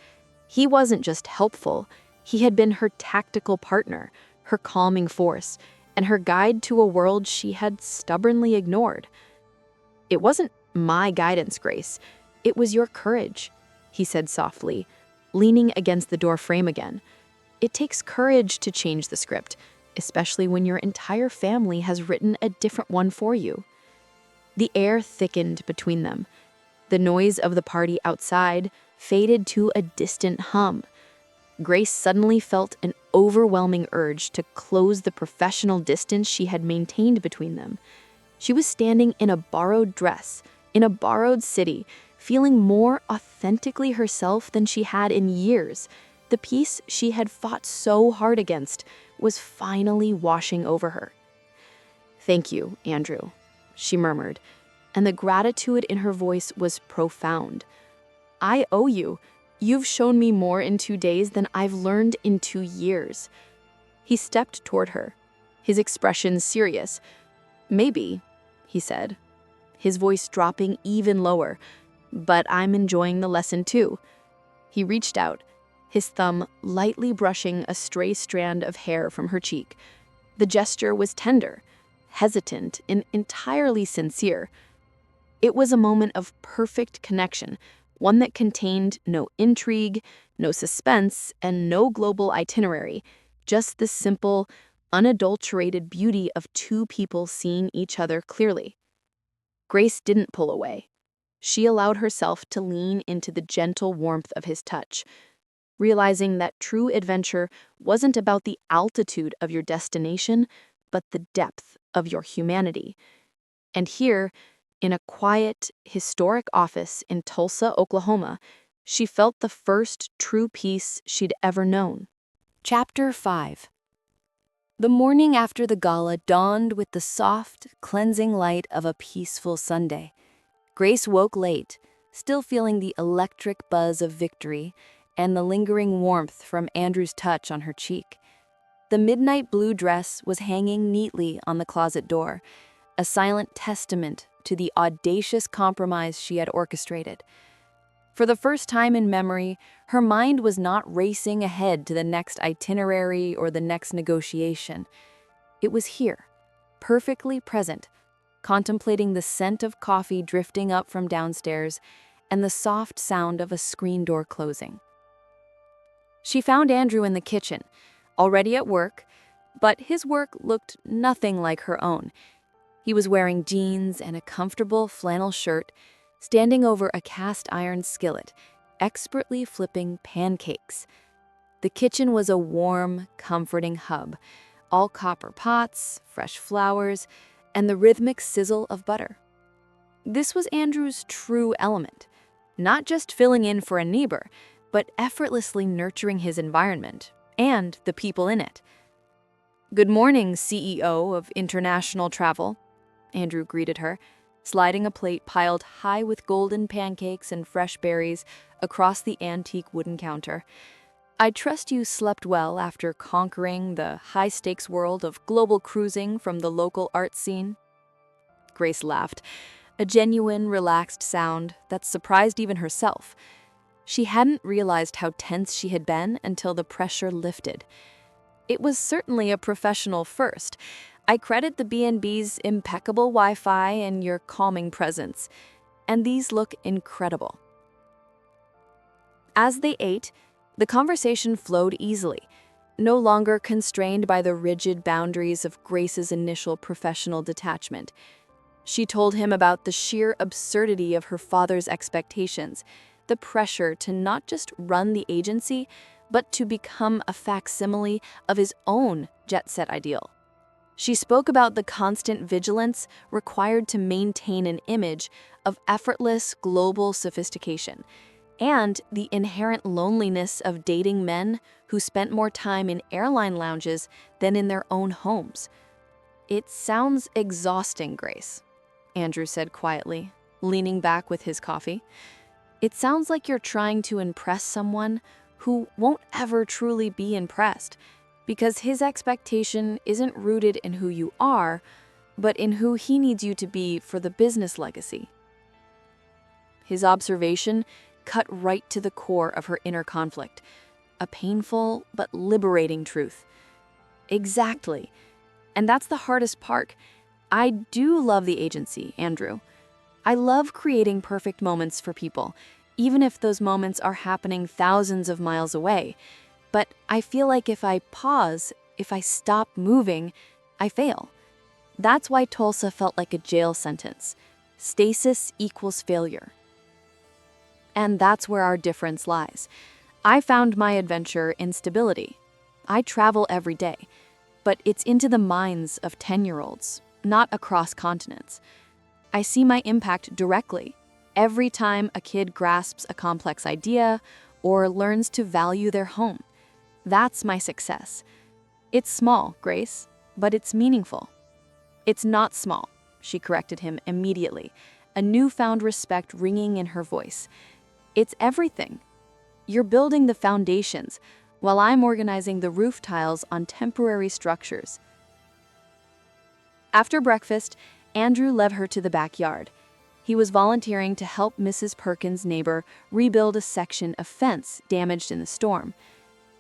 He wasn't just helpful, he had been her tactical partner, her calming force, and her guide to a world she had stubbornly ignored. "It wasn't my guidance, Grace. It was your courage," he said softly, leaning against the door frame again. "It takes courage to change the script, especially when your entire family has written a different one for you." The air thickened between them. The noise of the party outside faded to a distant hum. Grace suddenly felt an overwhelming urge to close the professional distance she had maintained between them. She was standing in a borrowed dress, in a borrowed city, feeling more authentically herself than she had in years. The peace she had fought so hard against was finally washing over her. "Thank you, Andrew," she murmured, and the gratitude in her voice was profound. "I owe you. You've shown me more in 2 days than I've learned in 2 years." He stepped toward her, his expression serious. "Maybe," he said, his voice dropping even lower, "but I'm enjoying the lesson too." He reached out, his thumb lightly brushing a stray strand of hair from her cheek. The gesture was tender, hesitant, and entirely sincere. It was a moment of perfect connection, one that contained no intrigue, no suspense, and no global itinerary, just the simple, unadulterated beauty of two people seeing each other clearly. Grace didn't pull away. She allowed herself to lean into the gentle warmth of his touch. realizing that true adventure wasn't about the altitude of your destination, but the depth of your humanity. And here, in a quiet, historic office in Tulsa, Oklahoma, she felt the first true peace she'd ever known. Chapter 5. The morning after the gala dawned with the soft, cleansing light of a peaceful Sunday. Grace woke late, still feeling the electric buzz of victory and the lingering warmth from Andrew's touch on her cheek. The midnight blue dress was hanging neatly on the closet door, a silent testament to the audacious compromise she had orchestrated. For the first time in memory, her mind was not racing ahead to the next itinerary or the next negotiation. It was here, perfectly present, contemplating the scent of coffee drifting up from downstairs and the soft sound of a screen door closing. She found Andrew in the kitchen, already at work, but his work looked nothing like her own. He was wearing jeans and a comfortable flannel shirt, standing over a cast-iron skillet, expertly flipping pancakes. The kitchen was a warm, comforting hub, all copper pots, fresh flowers, and the rhythmic sizzle of butter. This was Andrew's true element, not just filling in for a neighbor, but effortlessly nurturing his environment and the people in it. "Good morning, CEO of International Travel," Andrew greeted her, sliding a plate piled high with golden pancakes and fresh berries across the antique wooden counter. "I trust you slept well after conquering the high-stakes world of global cruising from the local art scene." Grace laughed, a genuine, relaxed sound that surprised even herself. She hadn't realized how tense she had been until the pressure lifted. "It was certainly a professional first. I credit the B&B's impeccable Wi-Fi and your calming presence, and these look incredible." As they ate, the conversation flowed easily, no longer constrained by the rigid boundaries of Grace's initial professional detachment. She told him about the sheer absurdity of her father's expectations, the pressure to not just run the agency, but to become a facsimile of his own jet-set ideal. She spoke about the constant vigilance required to maintain an image of effortless global sophistication, and the inherent loneliness of dating men who spent more time in airline lounges than in their own homes. "It sounds exhausting, Grace," Andrew said quietly, leaning back with his coffee. "It sounds like you're trying to impress someone who won't ever truly be impressed, because his expectation isn't rooted in who you are, but in who he needs you to be for the business legacy." His observation cut right to the core of her inner conflict, a painful but liberating truth. Exactly. And that's the hardest part. I do love the agency, Andrew. I love creating perfect moments for people, even if those moments are happening thousands of miles away. But I feel like if I pause, if I stop moving, I fail. That's why Tulsa felt like a jail sentence. Stasis equals failure. And that's where our difference lies. I found my adventure in stability. I travel every day, but it's into the minds of 10-year-olds, not across continents. I see my impact directly, every time a kid grasps a complex idea or learns to value their home. That's my success. It's small, Grace, but it's meaningful. "It's not small," she corrected him immediately, a newfound respect ringing in her voice. "It's everything. You're building the foundations, while I'm organizing the roof tiles on temporary structures." After breakfast, Andrew led her to the backyard. He was volunteering to help Mrs. Perkins' neighbor rebuild a section of fence damaged in the storm.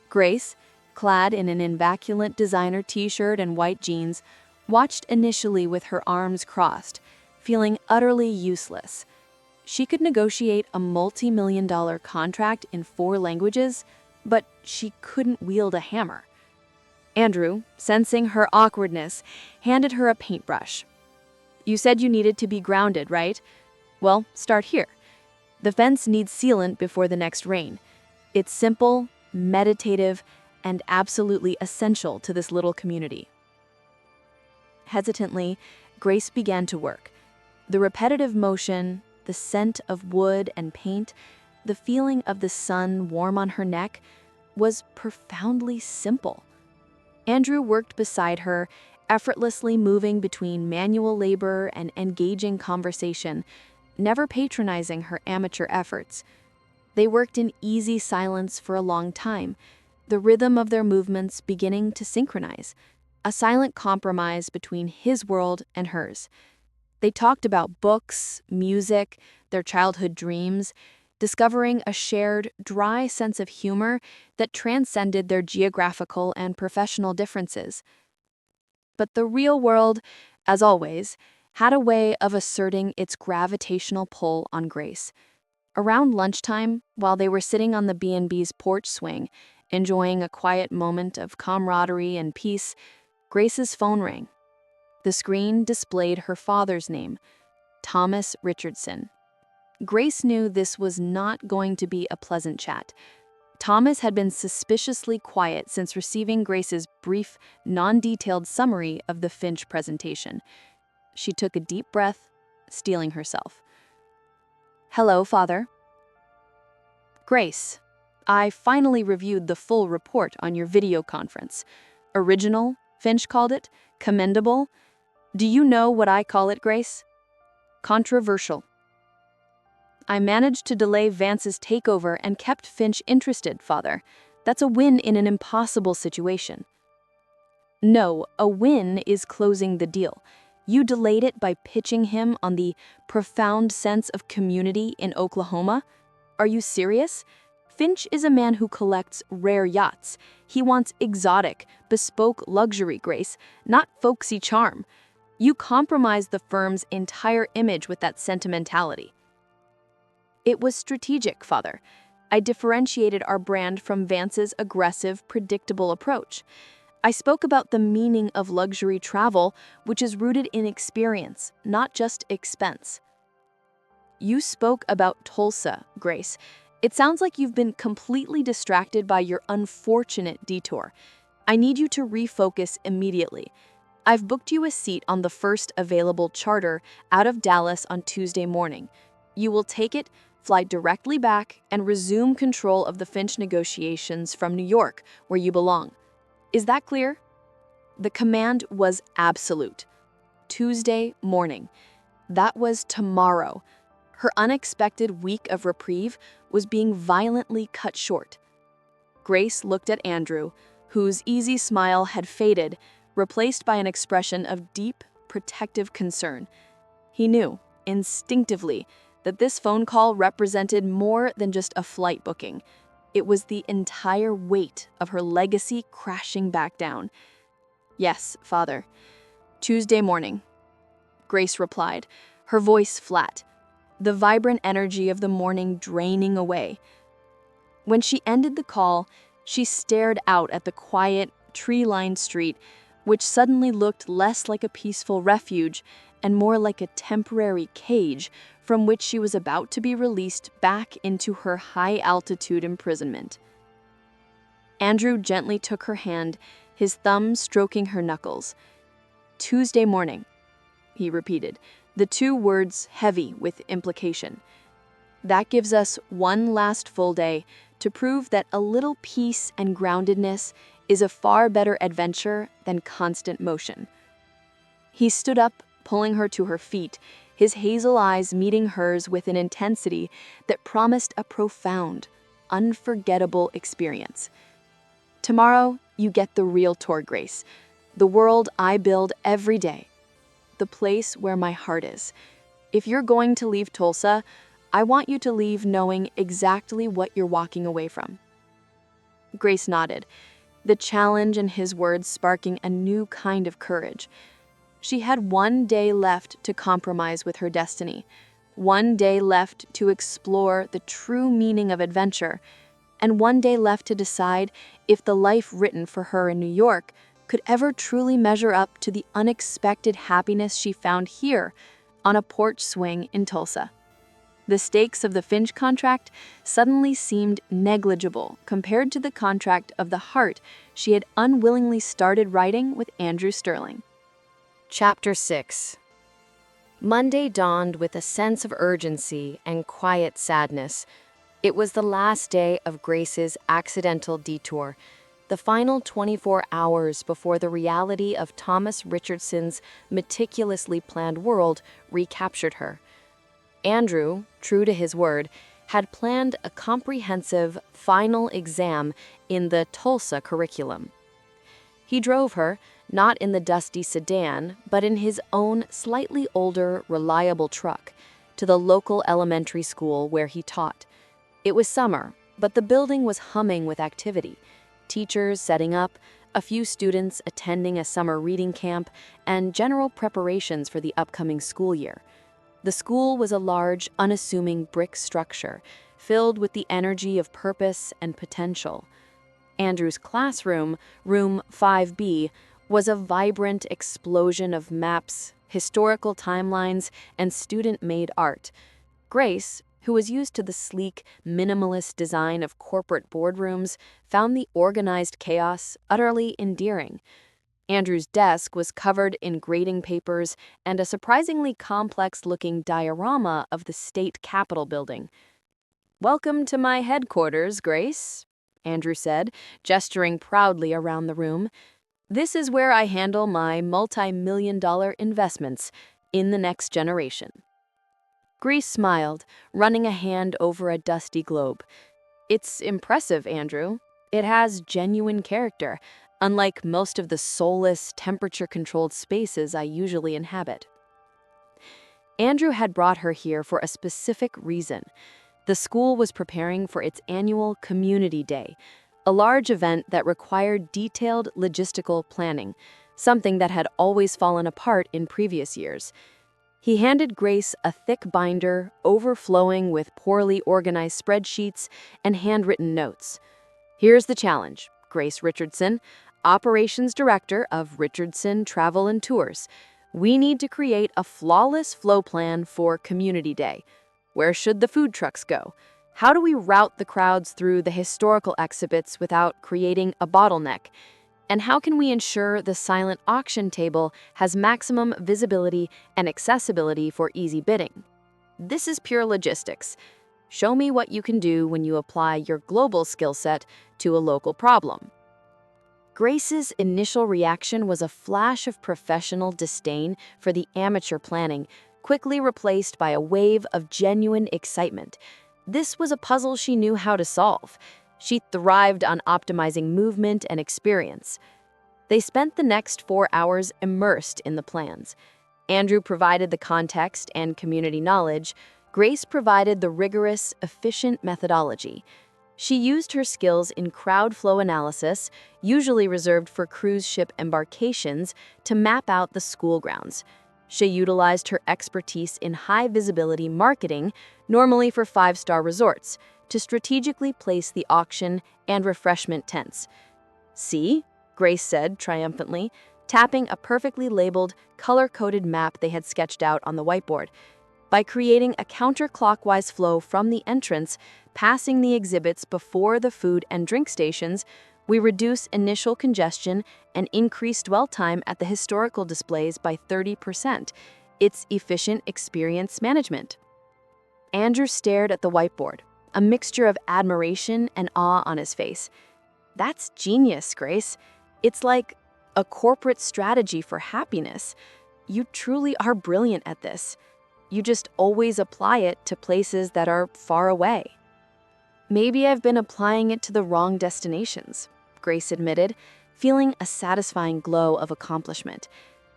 Grace, clad in an immaculate designer t-shirt and white jeans, watched initially with her arms crossed, feeling utterly useless. She could negotiate a multi-million-dollar contract in 4 languages, but she couldn't wield a hammer. Andrew, sensing her awkwardness, handed her a paintbrush. "You said you needed to be grounded, right? Well, start here. The fence needs sealant before the next rain. It's simple, meditative, and absolutely essential to this little community. Hesitantly, Grace began to work. The repetitive motion, the scent of wood and paint, the feeling of the sun warm on her neck was profoundly simple. Andrew worked beside her, effortlessly moving between manual labor and engaging conversation, never patronizing her amateur efforts. They worked in easy silence for a long time, the rhythm of their movements beginning to synchronize, a silent compromise between his world and hers. They talked about books, music, their childhood dreams, discovering a shared, dry sense of humor that transcended their geographical and professional differences. But the real world, as always, had a way of asserting its gravitational pull on Grace. Around lunchtime, while they were sitting on the B&B's porch swing, enjoying a quiet moment of camaraderie and peace, Grace's phone rang. The screen displayed her father's name, Thomas Richardson. Grace knew this was not going to be a pleasant chat. Thomas had been suspiciously quiet since receiving Grace's brief, non-detailed summary of the Finch presentation. She took a deep breath, steeling herself. "Hello, Father." "Grace, I finally reviewed the full report on your video conference. Original, Finch called it, commendable. Do you know what I call it, Grace? Controversial. I managed to delay Vance's takeover and kept Finch interested, Father. That's a win in an impossible situation." "No, a win is closing the deal. You delayed it by pitching him on the profound sense of community in Oklahoma? Are you serious? Finch is a man who collects rare yachts. He wants exotic, bespoke luxury, Grace, not folksy charm. You compromised the firm's entire image with that sentimentality." "It was strategic, Father. I differentiated our brand from Vance's aggressive, predictable approach. I spoke about the meaning of luxury travel, which is rooted in experience, not just expense." "You spoke about Tulsa, Grace. It sounds like you've been completely distracted by your unfortunate detour. I need you to refocus immediately. I've booked you a seat on the first available charter out of Dallas on Tuesday morning. You will take it, fly directly back, and resume control of the Finch negotiations from New York, where you belong. Is that clear?" The command was absolute. Tuesday morning. That was tomorrow. Her unexpected week of reprieve was being violently cut short. Grace looked at Andrew, whose easy smile had faded, replaced by an expression of deep, protective concern. He knew, instinctively, that this phone call represented more than just a flight booking. It was the entire weight of her legacy crashing back down. "Yes, Father. Tuesday morning," Grace replied, her voice flat, the vibrant energy of the morning draining away. When she ended the call, she stared out at the quiet, tree-lined street, which suddenly looked less like a peaceful refuge and more like a temporary cage from which she was about to be released back into her high-altitude imprisonment. Andrew gently took her hand, his thumb stroking her knuckles. "Tuesday morning," he repeated, the two words heavy with implication. "That gives us one last full day to prove that a little peace and groundedness is a far better adventure than constant motion." He stood up, pulling her to her feet, his hazel eyes meeting hers with an intensity that promised a profound, unforgettable experience. "Tomorrow, you get the real tour, Grace. The world I build every day. The place where my heart is. If you're going to leave Tulsa, I want you to leave knowing exactly what you're walking away from." Grace nodded, the challenge in his words sparking a new kind of courage. She had one day left to compromise with her destiny, one day left to explore the true meaning of adventure, and one day left to decide if the life written for her in New York could ever truly measure up to the unexpected happiness she found here on a porch swing in Tulsa. The stakes of the Finch contract suddenly seemed negligible compared to the contract of the heart she had unwillingly started writing with Andrew Sterling. Chapter 6. Monday dawned with a sense of urgency and quiet sadness. It was the last day of Grace's accidental detour, the final 24 hours before the reality of Thomas Richardson's meticulously planned world recaptured her. Andrew, true to his word, had planned a comprehensive final exam in the Tulsa curriculum. He drove her, not in the dusty sedan, but in his own slightly older, reliable truck, to the local elementary school where he taught. It was summer, but the building was humming with activity. Teachers setting up, a few students attending a summer reading camp, and general preparations for the upcoming school year. The school was a large, unassuming brick structure, filled with the energy of purpose and potential. Andrew's classroom, room 5B, was a vibrant explosion of maps, historical timelines, and student-made art. Grace, who was used to the sleek, minimalist design of corporate boardrooms, found the organized chaos utterly endearing. Andrew's desk was covered in grading papers and a surprisingly complex-looking diorama of the state capitol building. "Welcome to my headquarters, Grace," Andrew said, gesturing proudly around the room. "This is where I handle my multi-million-dollar investments in the next generation." Grace smiled, running a hand over a dusty globe. "It's impressive, Andrew. It has genuine character, unlike most of the soulless, temperature-controlled spaces I usually inhabit." Andrew had brought her here for a specific reason. The school was preparing for its annual Community Day, a large event that required detailed logistical planning, something that had always fallen apart in previous years. He handed Grace a thick binder overflowing with poorly organized spreadsheets and handwritten notes. "Here's the challenge, Grace Richardson, Operations Director of Richardson Travel and Tours. We need to create a flawless flow plan for Community Day. Where should the food trucks go? How do we route the crowds through the historical exhibits without creating a bottleneck? And how can we ensure the silent auction table has maximum visibility and accessibility for easy bidding? This is pure logistics. Show me what you can do when you apply your global skill set to a local problem." Grace's initial reaction was a flash of professional disdain for the amateur planning, quickly replaced by a wave of genuine excitement. This was a puzzle she knew how to solve. She thrived on optimizing movement and experience. They spent the next 4 hours immersed in the plans. Andrew provided the context and community knowledge. Grace provided the rigorous, efficient methodology. She used her skills in crowd flow analysis, usually reserved for cruise ship embarkations, to map out the school grounds. She utilized her expertise in high-visibility marketing, normally for 5-star resorts, to strategically place the auction and refreshment tents. "See?" Grace said triumphantly, tapping a perfectly labeled, color-coded map they had sketched out on the whiteboard. "By creating a counterclockwise flow from the entrance, passing the exhibits before the food and drink stations, we reduce initial congestion and increase dwell time at the historical displays by 30%. It's efficient experience management." Andrew stared at the whiteboard, a mixture of admiration and awe on his face. "That's genius, Grace. It's like a corporate strategy for happiness. You truly are brilliant at this. You just always apply it to places that are far away." "Maybe I've been applying it to the wrong destinations," Grace admitted, feeling a satisfying glow of accomplishment.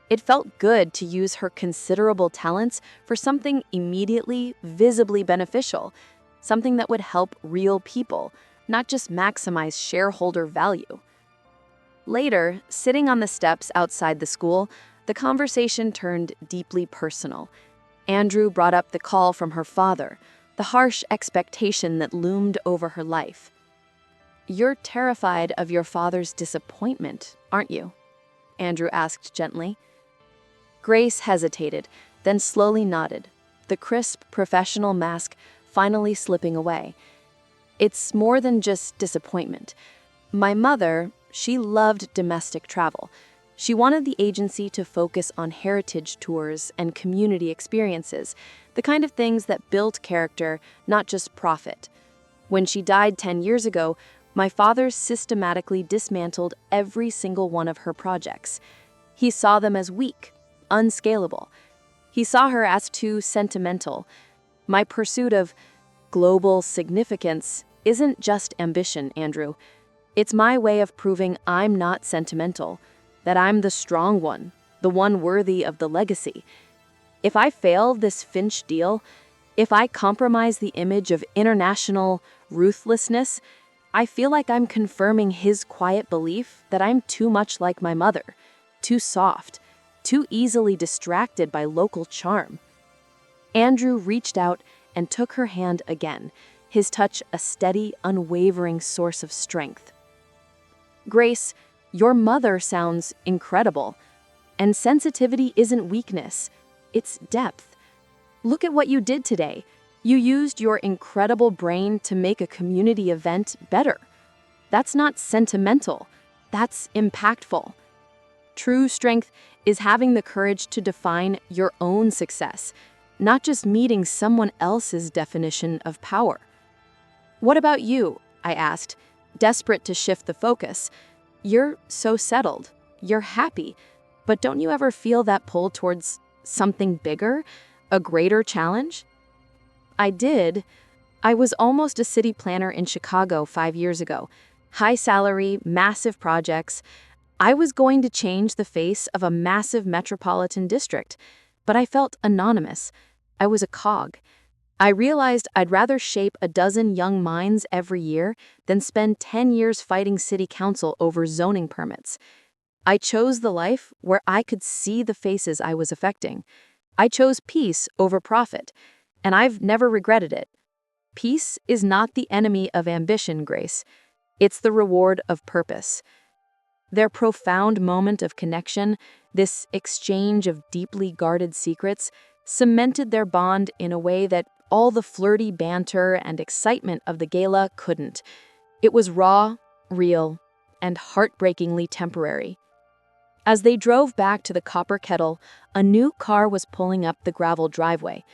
It felt good to use her considerable talents for something immediately, visibly beneficial, something that would help real people, not just maximize shareholder value. Later, sitting on the steps outside the school, the conversation turned deeply personal. Andrew brought up the call from her father, the harsh expectation that loomed over her life. "You're terrified of your father's disappointment, aren't you?" Andrew asked gently. Grace hesitated, then slowly nodded. the crisp, professional mask finally slipping away. It's more than just disappointment. My mother, she loved domestic travel. She wanted the agency to focus on heritage tours and community experiences, the kind of things that built character, not just profit. When she died 10 years ago, my father systematically dismantled every single one of her projects. He saw them as weak, unscalable. He saw her as too sentimental. My pursuit of global significance isn't just ambition, Andrew. It's my way of proving I'm not sentimental, that I'm the strong one, the one worthy of the legacy. If I fail this Finch deal, if I compromise the image of international ruthlessness, I feel like I'm confirming his quiet belief that I'm too much like my mother, too soft, too easily distracted by local charm. Andrew reached out and took her hand again, his touch a steady, unwavering source of strength. Grace, your mother sounds incredible, and sensitivity isn't weakness, it's depth. Look at what you did today. You used your incredible brain to make a community event better. That's not sentimental, that's impactful. True strength is having the courage to define your own success, not just meeting someone else's definition of power. What about you? I asked, desperate to shift the focus. You're so settled, you're happy, but don't you ever feel that pull towards something bigger, a greater challenge? I did. I was almost a city planner in Chicago 5 years ago. High salary, massive projects. I was going to change the face of a massive metropolitan district, but I felt anonymous. I was a cog. I realized I'd rather shape a dozen young minds every year than spend 10 years fighting city council over zoning permits. I chose the life where I could see the faces I was affecting. I chose peace over profit, and I've never regretted it. Peace is not the enemy of ambition, Grace. It's the reward of purpose. Their profound moment of connection, this exchange of deeply guarded secrets, cemented their bond in a way that all the flirty banter and excitement of the gala couldn't. It was raw, real, and heartbreakingly temporary. As they drove back to the Copper Kettle, a new car was pulling up the gravel driveway.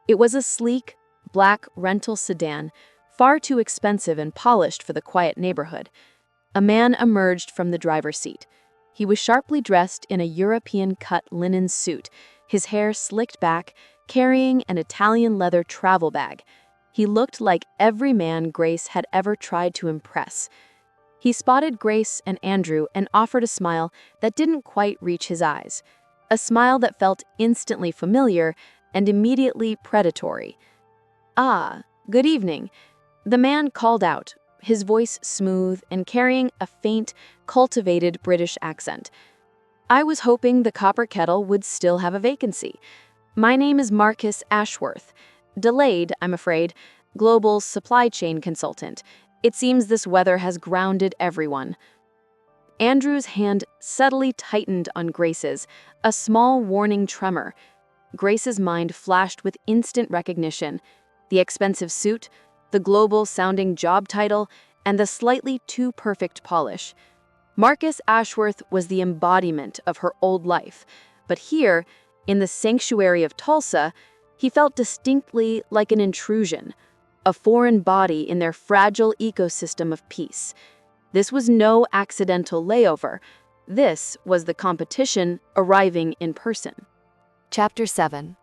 It was a sleek, black rental sedan, far too expensive and polished for the quiet neighborhood. A man emerged from the driver's seat. He was sharply dressed in a European-cut linen suit, his hair slicked back, carrying an Italian leather travel bag. He looked like every man Grace had ever tried to impress. He spotted Grace and Andrew and offered a smile that didn't quite reach his eyes, a smile that felt instantly familiar and immediately predatory. "Ah, good evening," the man called out, his voice smooth and carrying a faint, cultivated British accent. "I was hoping the Copper Kettle would still have a vacancy. My name is Marcus Ashworth. Delayed, I'm afraid, global supply chain consultant. It seems this weather has grounded everyone." Andrew's hand subtly tightened on Grace's, a small warning tremor. Grace's mind flashed with instant recognition. The expensive suit, the global-sounding job title, and the slightly too perfect polish. Marcus Ashworth was the embodiment of her old life, but here, in the sanctuary of Tulsa, he felt distinctly like an intrusion, a foreign body in their fragile ecosystem of peace. This was no accidental layover. This was the competition arriving in person. Chapter 7.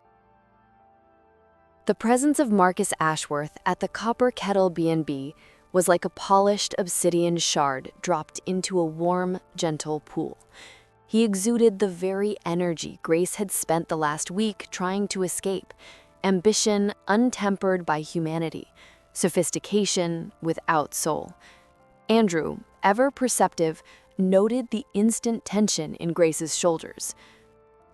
The presence of Marcus Ashworth at the Copper Kettle B&B was like a polished obsidian shard dropped into a warm, gentle pool. He exuded the very energy Grace had spent the last week trying to escape, ambition untempered by humanity, sophistication without soul. Andrew, ever perceptive, noted the instant tension in Grace's shoulders.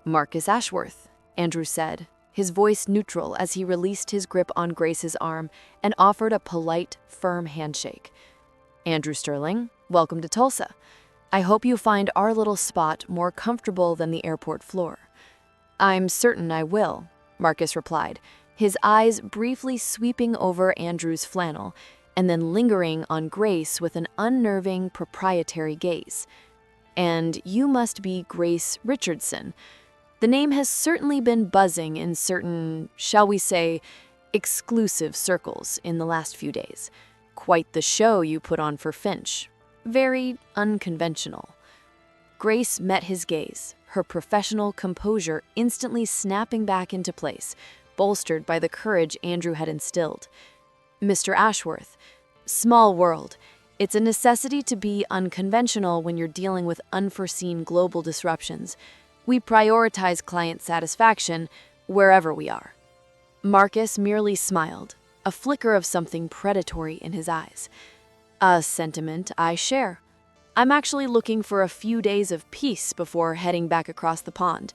"Marcus Ashworth," Andrew said, his voice neutral as he released his grip on Grace's arm and offered a polite, firm handshake. "Andrew Sterling, welcome to Tulsa. I hope you find our little spot more comfortable than the airport floor." "I'm certain I will," Marcus replied, his eyes briefly sweeping over Andrew's flannel and then lingering on Grace with an unnerving, proprietary gaze. "And you must be Grace Richardson. The name has certainly been buzzing in certain, shall we say, exclusive circles in the last few days. Quite the show you put on for Finch. Very unconventional." Grace met his gaze, her professional composure instantly snapping back into place, bolstered by the courage Andrew had instilled. "Mr. Ashworth, small world. It's a necessity to be unconventional when you're dealing with unforeseen global disruptions. We prioritize client satisfaction wherever we are." Marcus merely smiled, a flicker of something predatory in his eyes. "A sentiment I share. I'm actually looking for a few days of peace before heading back across the pond.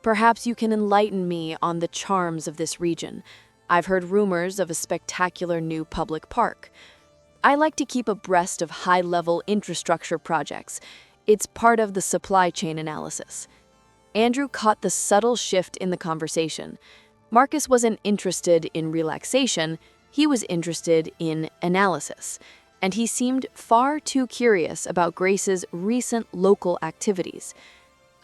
Perhaps you can enlighten me on the charms of this region. I've heard rumors of a spectacular new public park. I like to keep abreast of high-level infrastructure projects. It's part of the supply chain analysis." Andrew caught the subtle shift in the conversation. Marcus wasn't interested in relaxation, he was interested in analysis, and he seemed far too curious about Grace's recent local activities.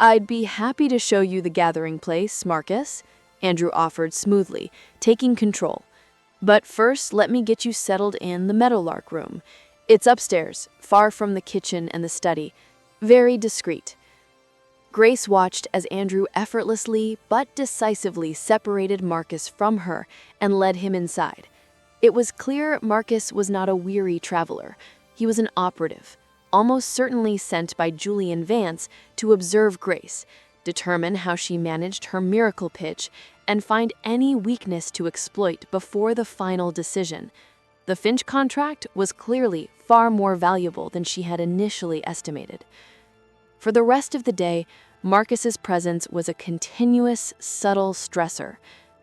"I'd be happy to show you the gathering place, Marcus," Andrew offered smoothly, taking control. "But first, let me get you settled in the Meadowlark room. It's upstairs, far from the kitchen and the study. Very discreet." Grace watched as Andrew effortlessly but decisively separated Marcus from her and led him inside. It was clear Marcus was not a weary traveler. He was an operative, almost certainly sent by Julian Vance to observe Grace, determine how she managed her miracle pitch, and find any weakness to exploit before the final decision. The Finch contract was clearly far more valuable than she had initially estimated. For the rest of the day, Marcus's presence was a continuous, subtle stressor.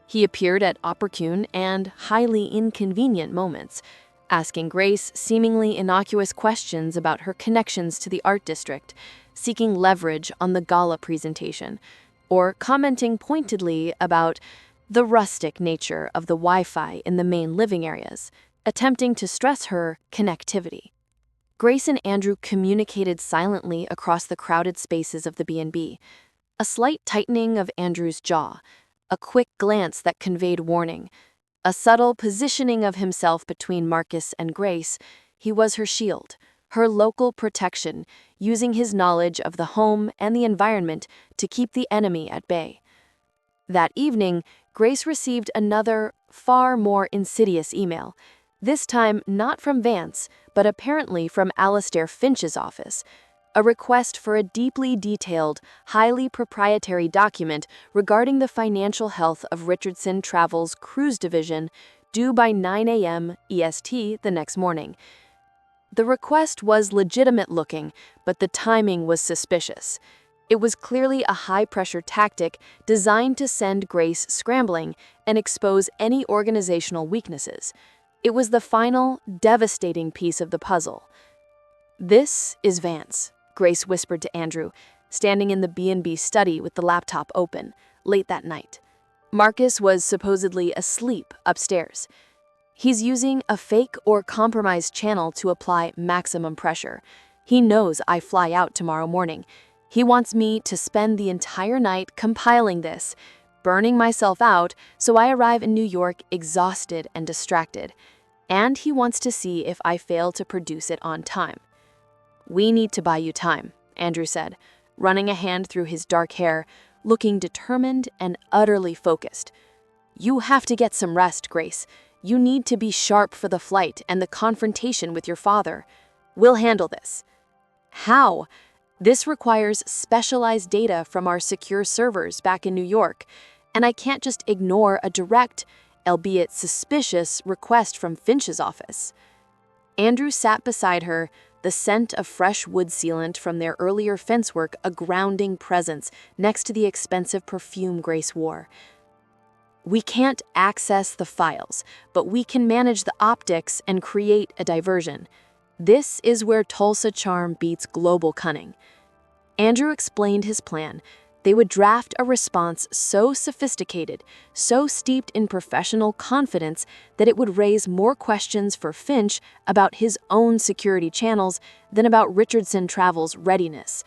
He appeared at opportune and highly inconvenient moments, asking Grace seemingly innocuous questions about her connections to the art district, seeking leverage on the gala presentation, or commenting pointedly about the rustic nature of the Wi-Fi in the main living areas, attempting to stress her connectivity. Grace and Andrew communicated silently across the crowded spaces of the B&B. A slight tightening of Andrew's jaw, a quick glance that conveyed warning, a subtle positioning of himself between Marcus and Grace. He was her shield, her local protection, using his knowledge of the home and the environment to keep the enemy at bay. That evening, Grace received another, far more insidious email, this time not from Vance, but apparently from Alastair Finch's office, a request for a deeply detailed, highly proprietary document regarding the financial health of Richardson Travel's cruise division, due by 9 a.m. EST the next morning. The request was legitimate looking, but the timing was suspicious. It was clearly a high-pressure tactic designed to send Grace scrambling and expose any organizational weaknesses. It was the final, devastating piece of the puzzle. "This is Vance," Grace whispered to Andrew, standing in the B&B study with the laptop open, late that night. Marcus was supposedly asleep upstairs. "He's using a fake or compromised channel to apply maximum pressure. He knows I fly out tomorrow morning. He wants me to spend the entire night compiling this, burning myself out so I arrive in New York exhausted and distracted. And he wants to see if I fail to produce it on time." "We need to buy you time," Andrew said, running a hand through his dark hair, looking determined and utterly focused. "You have to get some rest, Grace. You need to be sharp for the flight and the confrontation with your father. We'll handle this." "How?" "This requires specialized data from our secure servers back in New York, and I can't just ignore a direct, albeit suspicious, request from Finch's office." Andrew sat beside her, the scent of fresh wood sealant from their earlier fence work a grounding presence next to the expensive perfume Grace wore. "We can't access the files, but we can manage the optics and create a diversion. This is where Tulsa charm beats global cunning." Andrew explained his plan, They would draft a response so sophisticated, so steeped in professional confidence, that it would raise more questions for Finch about his own security channels than about Richardson Travel's readiness.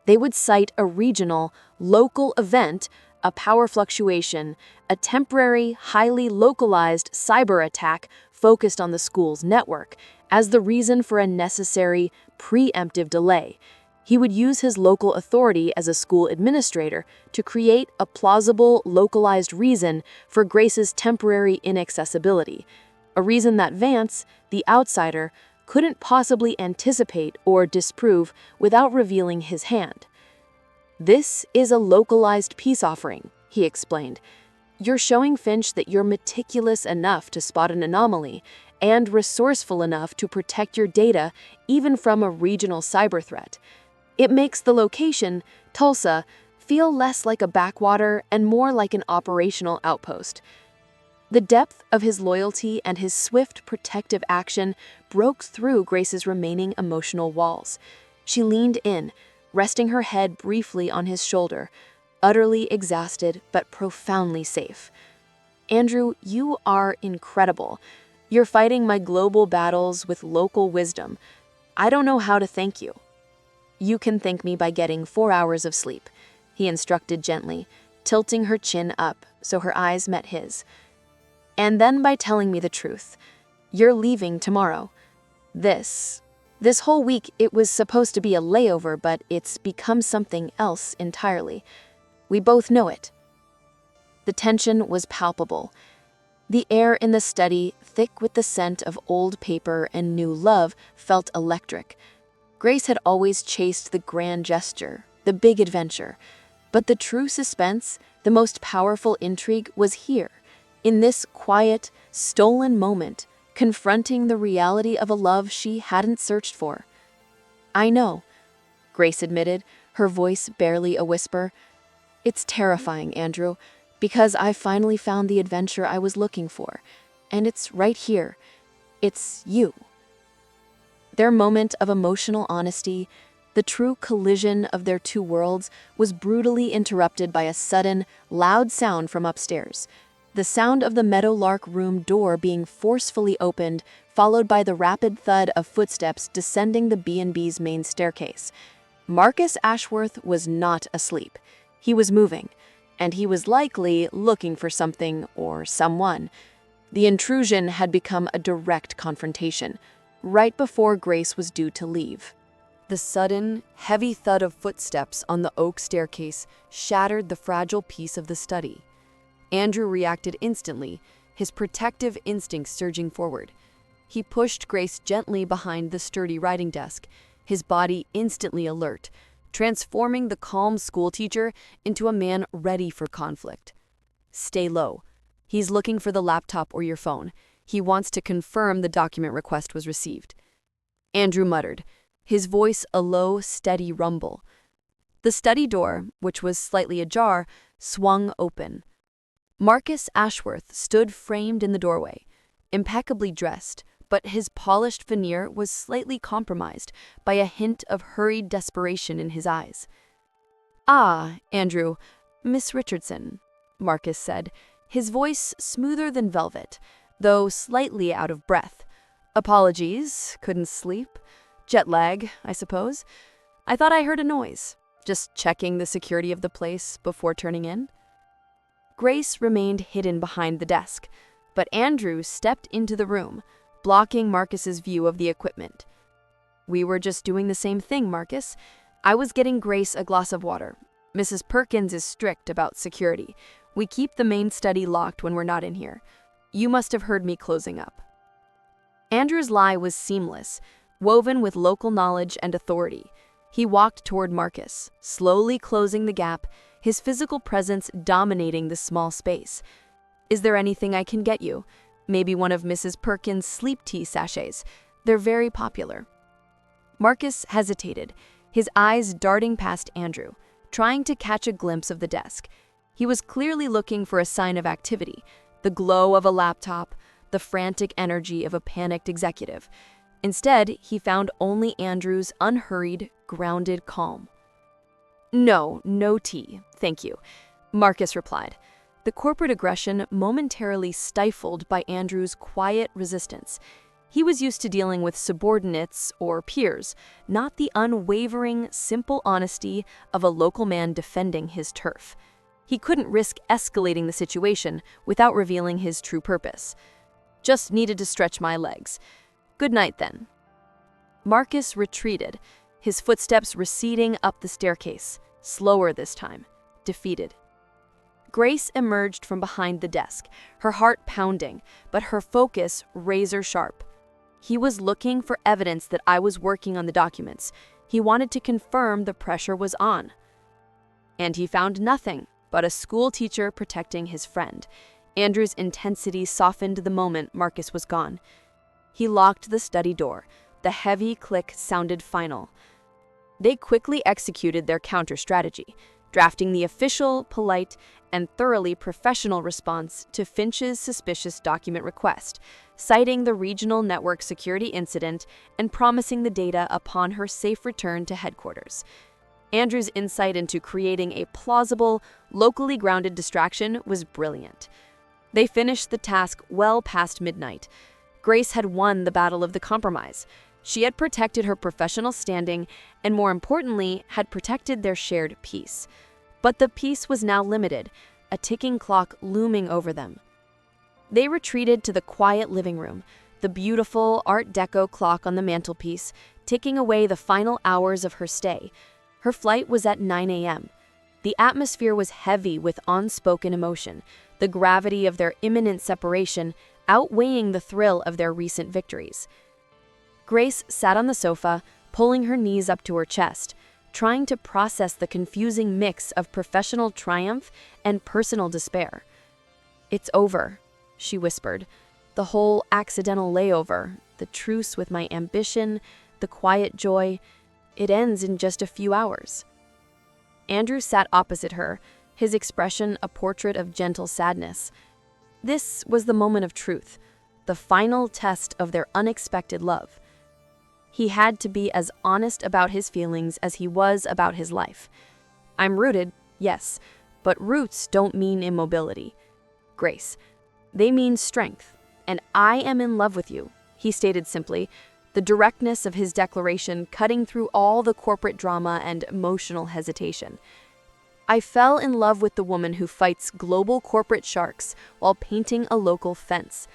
They would cite a regional, local event, a power fluctuation, a temporary, highly localized cyber attack focused on the school's network, as the reason for a necessary, preemptive delay. He would use his local authority as a school administrator to create a plausible, localized reason for Grace's temporary inaccessibility, a reason that Vance, the outsider, couldn't possibly anticipate or disprove without revealing his hand. "This is a localized peace offering," he explained. "You're showing Finch that you're meticulous enough to spot an anomaly and resourceful enough to protect your data even from a regional cyber threat. It makes the location, Tulsa, feel less like a backwater and more like an operational outpost." The depth of his loyalty and his swift protective action broke through Grace's remaining emotional walls. She leaned in, resting her head briefly on his shoulder, utterly exhausted but profoundly safe. "Andrew, you are incredible. You're fighting my global battles with local wisdom. I don't know how to thank you." "You can thank me by getting 4 hours of sleep," he instructed gently, tilting her chin up so her eyes met his. "And then by telling me the truth. You're leaving tomorrow. This whole week, it was supposed to be a layover, but it's become something else entirely. We both know it." The tension was palpable. The air in the study, thick with the scent of old paper and new love, felt electric. Grace had always chased the grand gesture, the big adventure. But the true suspense, the most powerful intrigue, was here, in this quiet, stolen moment, confronting the reality of a love she hadn't searched for. "I know," Grace admitted, her voice barely a whisper. "It's terrifying, Andrew, because I finally found the adventure I was looking for. And it's right here. It's you." Their moment of emotional honesty, the true collision of their two worlds, was brutally interrupted by a sudden, loud sound from upstairs. The sound of the Meadowlark room door being forcefully opened, followed by the rapid thud of footsteps descending the B&B's main staircase. Marcus Ashworth was not asleep. He was moving, and he was likely looking for something or someone. The intrusion had become a direct confrontation, right before Grace was due to leave. The sudden, heavy thud of footsteps on the oak staircase shattered the fragile peace of the study. Andrew reacted instantly, his protective instincts surging forward. He pushed Grace gently behind the sturdy writing desk, his body instantly alert, transforming the calm schoolteacher into a man ready for conflict. "Stay low. He's looking for the laptop or your phone. He wants to confirm the document request was received." Andrew muttered, his voice a low, steady rumble. The study door, which was slightly ajar, swung open. Marcus Ashworth stood framed in the doorway, impeccably dressed, but his polished veneer was slightly compromised by a hint of hurried desperation in his eyes. "Ah, Andrew, Miss Richardson," Marcus said, his voice smoother than velvet, though slightly out of breath. "Apologies, couldn't sleep. Jet lag, I suppose. I thought I heard a noise. Just checking the security of the place before turning in." Grace remained hidden behind the desk, but Andrew stepped into the room, blocking Marcus's view of the equipment. "We were just doing the same thing, Marcus. I was getting Grace a glass of water. Mrs. Perkins is strict about security. We keep the main study locked when we're not in here. You must have heard me closing up." Andrew's lie was seamless, woven with local knowledge and authority. He walked toward Marcus, slowly closing the gap, his physical presence dominating the small space. "Is there anything I can get you? Maybe one of Mrs. Perkins' sleep tea sachets. They're very popular." Marcus hesitated, his eyes darting past Andrew, trying to catch a glimpse of the desk. He was clearly looking for a sign of activity, the glow of a laptop, the frantic energy of a panicked executive. Instead, he found only Andrew's unhurried, grounded calm. No, no tea, thank you, Marcus replied, the corporate aggression momentarily stifled by Andrew's quiet resistance. He was used to dealing with subordinates or peers, not the unwavering, simple honesty of a local man defending his turf. He couldn't risk escalating the situation without revealing his true purpose. Just needed to stretch my legs. Good night, then. Marcus retreated, his footsteps receding up the staircase, slower this time, defeated. Grace emerged from behind the desk, her heart pounding, but her focus razor-sharp. He was looking for evidence that I was working on the documents. He wanted to confirm the pressure was on. And he found nothing but a school teacher protecting his friend. Andrew's intensity softened the moment Marcus was gone. He locked the study door. The heavy click sounded final. They quickly executed their counter-strategy, drafting the official, polite, and thoroughly professional response to Finch's suspicious document request, citing the regional network security incident and promising the data upon her safe return to headquarters. Andrew's insight into creating a plausible, locally grounded distraction was brilliant. They finished the task well past midnight. Grace had won the battle of the compromise. She had protected her professional standing and, more importantly, had protected their shared peace. But the peace was now limited, a ticking clock looming over them. They retreated to the quiet living room, the beautiful Art Deco clock on the mantelpiece, ticking away the final hours of her stay. Her flight was at 9 a.m. The atmosphere was heavy with unspoken emotion, the gravity of their imminent separation outweighing the thrill of their recent victories. Grace sat on the sofa, pulling her knees up to her chest, trying to process the confusing mix of professional triumph and personal despair. "It's over," she whispered. "The whole accidental layover, the truce with my ambition, the quiet joy, it ends in just a few hours." Andrew sat opposite her, his expression a portrait of gentle sadness. This was the moment of truth, the final test of their unexpected love. He had to be as honest about his feelings as he was about his life. "I'm rooted, yes, but roots don't mean immobility. Grace, they mean strength, and I am in love with you," he stated simply, the directness of his declaration cutting through all the corporate drama and emotional hesitation. "I fell in love with the woman who fights global corporate sharks while painting a local fence.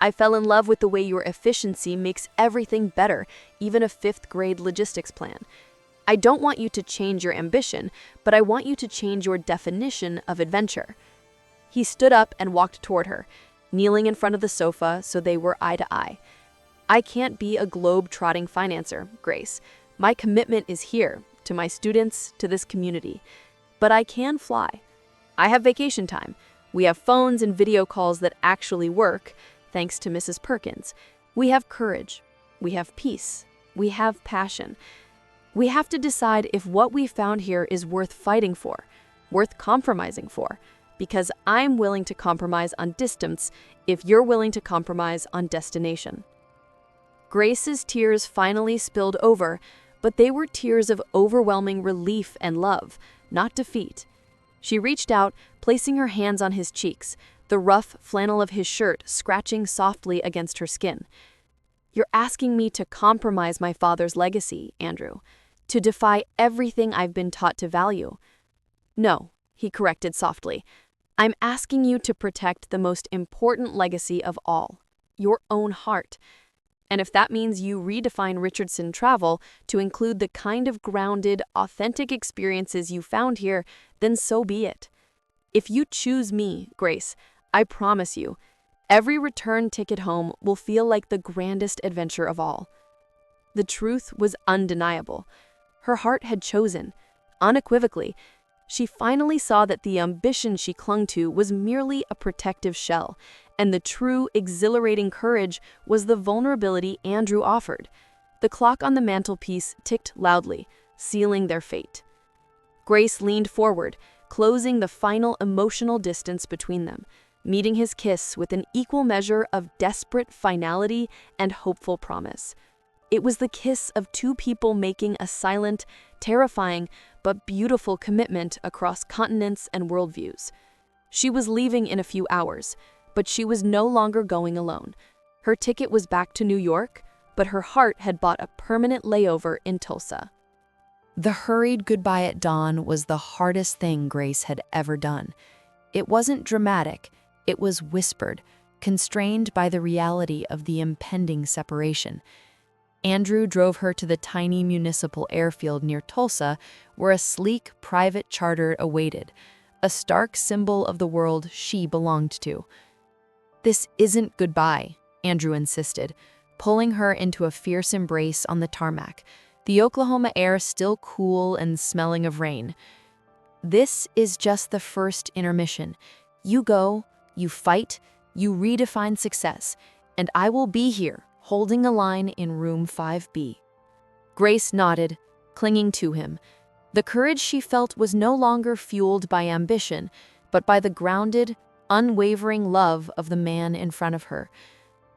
I fell in love with the way your efficiency makes everything better, even a fifth-grade logistics plan. I don't want you to change your ambition, but I want you to change your definition of adventure." He stood up and walked toward her, kneeling in front of the sofa so they were eye to eye. "I can't be a globe-trotting financer, Grace. My commitment is here, to my students, to this community. But I can fly. I have vacation time. We have phones and video calls that actually work, thanks to Mrs. Perkins. We have courage. We have peace. We have passion. We have to decide if what we found here is worth fighting for, worth compromising for, because I'm willing to compromise on distance if you're willing to compromise on destination." Grace's tears finally spilled over, but they were tears of overwhelming relief and love, not defeat. She reached out, placing her hands on his cheeks, the rough flannel of his shirt scratching softly against her skin. "You're asking me to compromise my father's legacy, Andrew, to defy everything I've been taught to value." "No," he corrected softly. "I'm asking you to protect the most important legacy of all, your own heart. And if that means you redefine Richardson travel to include the kind of grounded, authentic experiences you found here, then so be it. If you choose me, Grace, I promise you, every return ticket home will feel like the grandest adventure of all." The truth was undeniable. Her heart had chosen, unequivocally. She finally saw that the ambition she clung to was merely a protective shell, and the true, exhilarating courage was the vulnerability Andrew offered. The clock on the mantelpiece ticked loudly, sealing their fate. Grace leaned forward, closing the final emotional distance between them, meeting his kiss with an equal measure of desperate finality and hopeful promise. It was the kiss of two people making a silent, terrifying, but beautiful commitment across continents and worldviews. She was leaving in a few hours, but she was no longer going alone. Her ticket was back to New York, but her heart had bought a permanent layover in Tulsa. The hurried goodbye at dawn was the hardest thing Grace had ever done. It wasn't dramatic, it was whispered, constrained by the reality of the impending separation. Andrew drove her to the tiny municipal airfield near Tulsa, where a sleek private charter awaited, a stark symbol of the world she belonged to. "This isn't goodbye," Andrew insisted, pulling her into a fierce embrace on the tarmac, the Oklahoma air still cool and smelling of rain. "This is just the first intermission. You go, you fight, you redefine success, and I will be here, holding a line in room 5B. Grace nodded, clinging to him. The courage she felt was no longer fueled by ambition, but by the grounded, unwavering love of the man in front of her.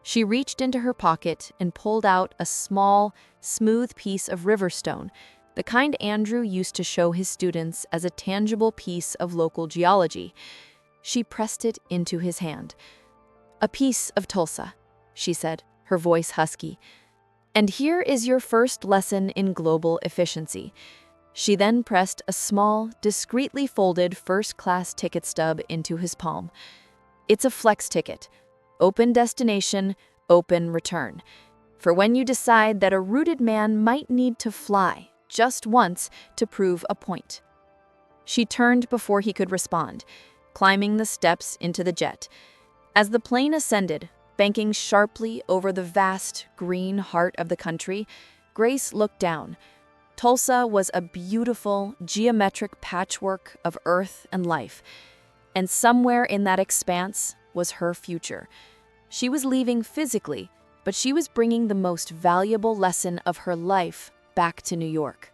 She reached into her pocket and pulled out a small, smooth piece of riverstone, the kind Andrew used to show his students as a tangible piece of local geology. She pressed it into his hand. "A piece of Tulsa," she said, her voice husky. "And here is your first lesson in global efficiency." She then pressed a small, discreetly folded first-class ticket stub into his palm. "It's a flex ticket. Open destination, open return. For when you decide that a rooted man might need to fly, just once, to prove a point." She turned before he could respond, climbing the steps into the jet. As the plane ascended, banking sharply over the vast, green heart of the country, Grace looked down. Tulsa was a beautiful, geometric patchwork of earth and life, and somewhere in that expanse was her future. She was leaving physically, but she was bringing the most valuable lesson of her life back to New York.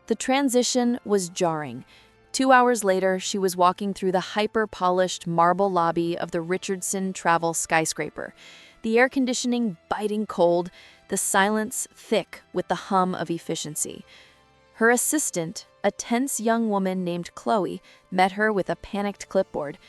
The transition was jarring. 2 hours later, she was walking through the hyper-polished marble lobby of the Richardson travel skyscraper, the air conditioning biting cold, the silence thick with the hum of efficiency. Her assistant, a tense young woman named Chloe, met her with a panicked clipboard.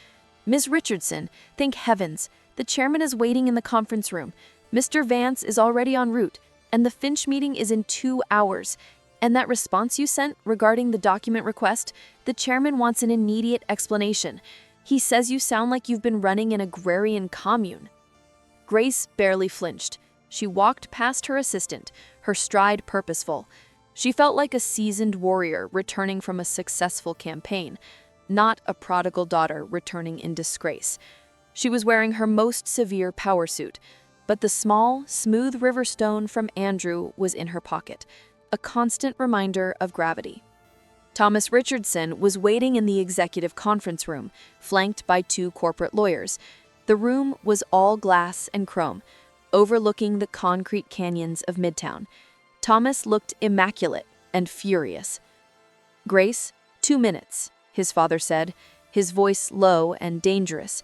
"Ms. Richardson, thank heavens, the chairman is waiting in the conference room. Mr. Vance is already en route, and the Finch meeting is in 2 hours. And that response you sent regarding the document request, the chairman wants an immediate explanation. He says you sound like you've been running an agrarian commune." Grace barely flinched. She walked past her assistant, her stride purposeful. She felt like a seasoned warrior returning from a successful campaign, not a prodigal daughter returning in disgrace. She was wearing her most severe power suit, but the small, smooth riverstone from Andrew was in her pocket, a constant reminder of gravity. Thomas Richardson was waiting in the executive conference room, flanked by 2 corporate lawyers. The room was all glass and chrome, overlooking the concrete canyons of Midtown. Thomas looked immaculate and furious. "Grace, 2 minutes," his father said, his voice low and dangerous.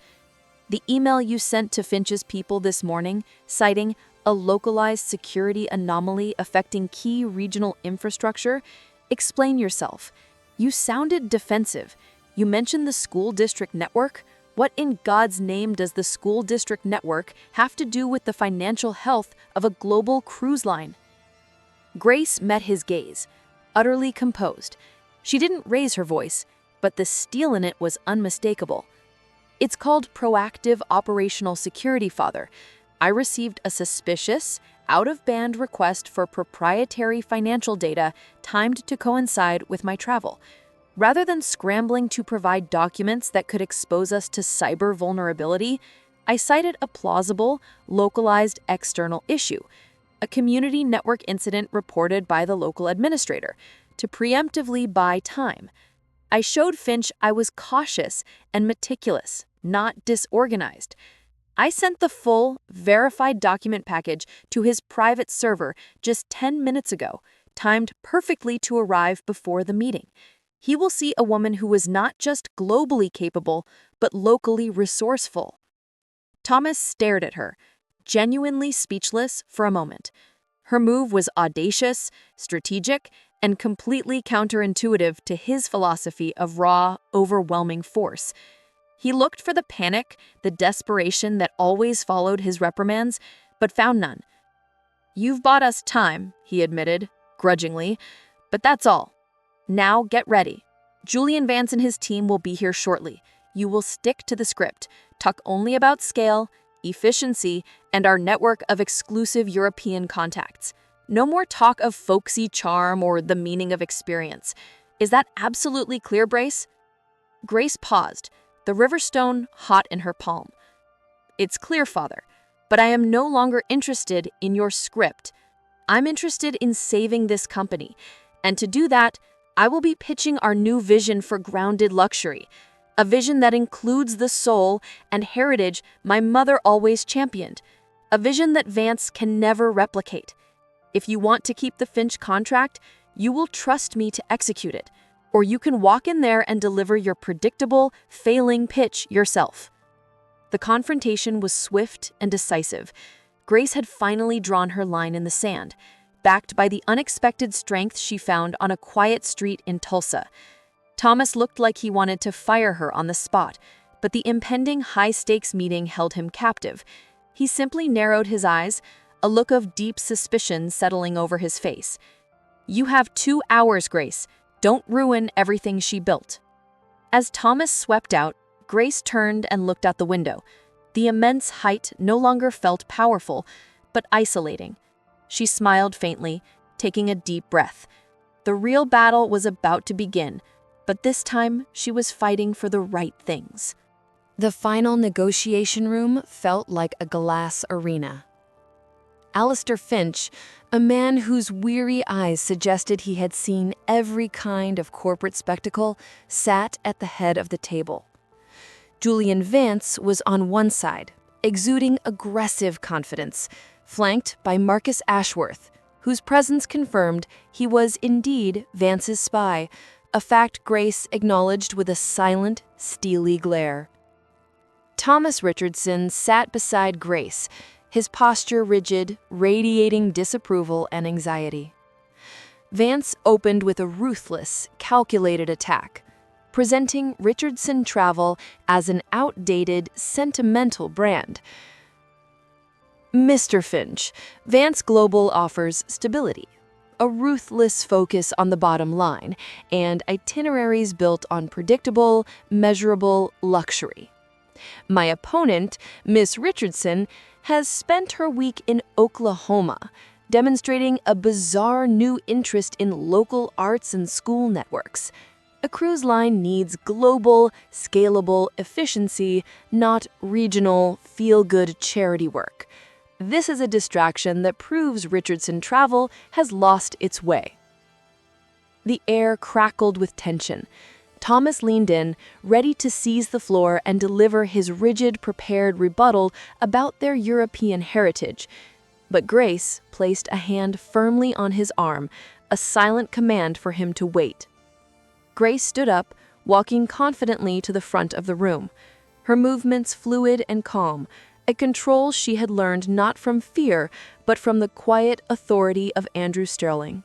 "The email you sent to Finch's people this morning, citing a localized security anomaly affecting key regional infrastructure. Explain yourself. You sounded defensive. You mentioned the school district network. What in God's name does the school district network have to do with the financial health of a global cruise line?" Grace met his gaze, utterly composed. She didn't raise her voice, but the steel in it was unmistakable. "It's called proactive operational security, Father. I received a suspicious, out-of-band request for proprietary financial data timed to coincide with my travel. Rather than scrambling to provide documents that could expose us to cyber vulnerability, I cited a plausible, localized external issue, a community network incident reported by the local administrator, to preemptively buy time. I showed Finch I was cautious and meticulous, not disorganized. I sent the full, verified document package to his private server just 10 minutes ago, timed perfectly to arrive before the meeting. He will see a woman who was not just globally capable, but locally resourceful." Thomas stared at her, genuinely speechless for a moment. Her move was audacious, strategic, and completely counterintuitive to his philosophy of raw, overwhelming force. He looked for the panic, the desperation that always followed his reprimands, but found none. "You've bought us time," he admitted, grudgingly, "but that's all. Now get ready. Julian Vance and his team will be here shortly. You will stick to the script, talk only about scale, efficiency, and our network of exclusive European contacts. No more talk of folksy charm or the meaning of experience. Is that absolutely clear, Grace?" Grace paused, the riverstone hot in her palm. "It's clear, Father, but I am no longer interested in your script. I'm interested in saving this company, and to do that, I will be pitching our new vision for grounded luxury, a vision that includes the soul and heritage my mother always championed, a vision that Vance can never replicate. If you want to keep the Finch contract, you will trust me to execute it, or you can walk in there and deliver your predictable, failing pitch yourself." The confrontation was swift and decisive. Grace had finally drawn her line in the sand, backed by the unexpected strength she found on a quiet street in Tulsa. Thomas looked like he wanted to fire her on the spot, but the impending high-stakes meeting held him captive. He simply narrowed his eyes, a look of deep suspicion settling over his face. "You have 2 hours, Grace. Don't ruin everything she built." As Thomas swept out, Grace turned and looked out the window. The immense height no longer felt powerful, but isolating. She smiled faintly, taking a deep breath. The real battle was about to begin, but this time she was fighting for the right things. The final negotiation room felt like a glass arena. Alistair Finch, a man whose weary eyes suggested he had seen every kind of corporate spectacle, sat at the head of the table. Julian Vance was on one side, exuding aggressive confidence, flanked by Marcus Ashworth, whose presence confirmed he was indeed Vance's spy, a fact Grace acknowledged with a silent, steely glare. Thomas Richardson sat beside Grace, his posture rigid, radiating disapproval and anxiety. Vance opened with a ruthless, calculated attack, presenting Richardson Travel as an outdated, sentimental brand. "Mr. Finch, Vance Global offers stability, a ruthless focus on the bottom line, and itineraries built on predictable, measurable luxury. My opponent, Miss Richardson, has spent her week in Oklahoma, demonstrating a bizarre new interest in local arts and school networks. A cruise line needs global, scalable efficiency, not regional, feel-good charity work. This is a distraction that proves Richardson Travel has lost its way." The air crackled with tension. Thomas leaned in, ready to seize the floor and deliver his rigid, prepared rebuttal about their European heritage. But Grace placed a hand firmly on his arm, a silent command for him to wait. Grace stood up, walking confidently to the front of the room, her movements fluid and calm, a control she had learned not from fear, but from the quiet authority of Andrew Sterling.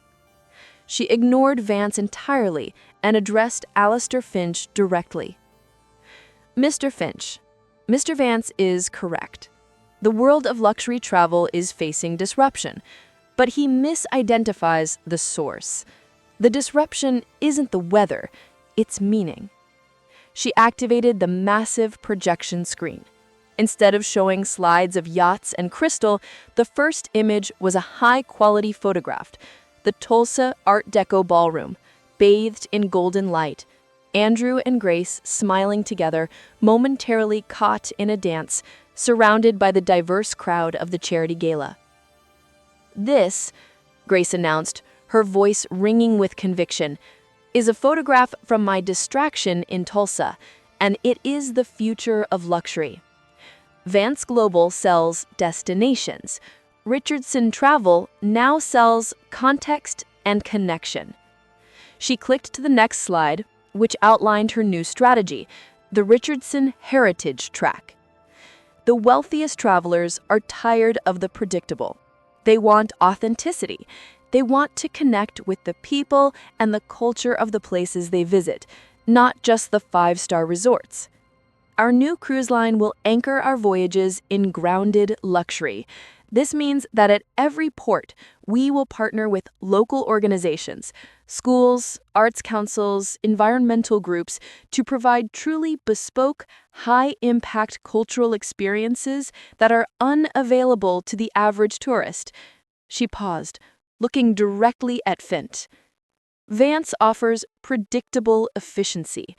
She ignored Vance entirely and addressed Alistair Finch directly. "Mr. Finch, Mr. Vance is correct. The world of luxury travel is facing disruption, but he misidentifies the source. The disruption isn't the weather, it's meaning." She activated the massive projection screen. Instead of showing slides of yachts and crystal, the first image was a high-quality photograph, the Tulsa Art Deco ballroom, bathed in golden light, Andrew and Grace smiling together, momentarily caught in a dance, surrounded by the diverse crowd of the charity gala. "This," Grace announced, her voice ringing with conviction, "is a photograph from my distraction in Tulsa, and it is the future of luxury. Vance Global sells destinations. Richardson Travel now sells context and connection." She clicked to the next slide, which outlined her new strategy, the Richardson Heritage Track. The wealthiest travelers are tired of the predictable. They want authenticity. They want to connect with the people and the culture of the places they visit, not just the five-star resorts. Our new cruise line will anchor our voyages in grounded luxury. This means that at every port, we will partner with local organizations, schools, arts councils, environmental groups to provide truly bespoke, high-impact cultural experiences that are unavailable to the average tourist. She paused, looking directly at Fint. Vance offers predictable efficiency.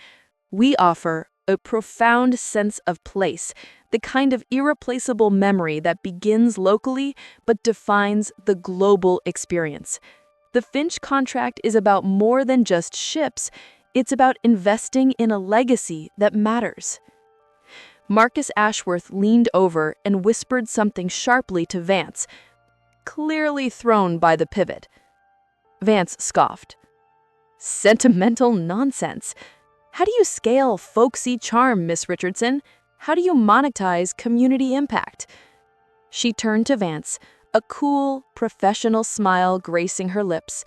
We offer a profound sense of place, the kind of irreplaceable memory that begins locally but defines the global experience. The Finch contract is about more than just ships, it's about investing in a legacy that matters. Marcus Ashworth leaned over and whispered something sharply to Vance, clearly thrown by the pivot. Vance scoffed. Sentimental nonsense. How do you scale folksy charm, Miss Richardson? How do you monetize community impact? She turned to Vance, a cool, professional smile gracing her lips.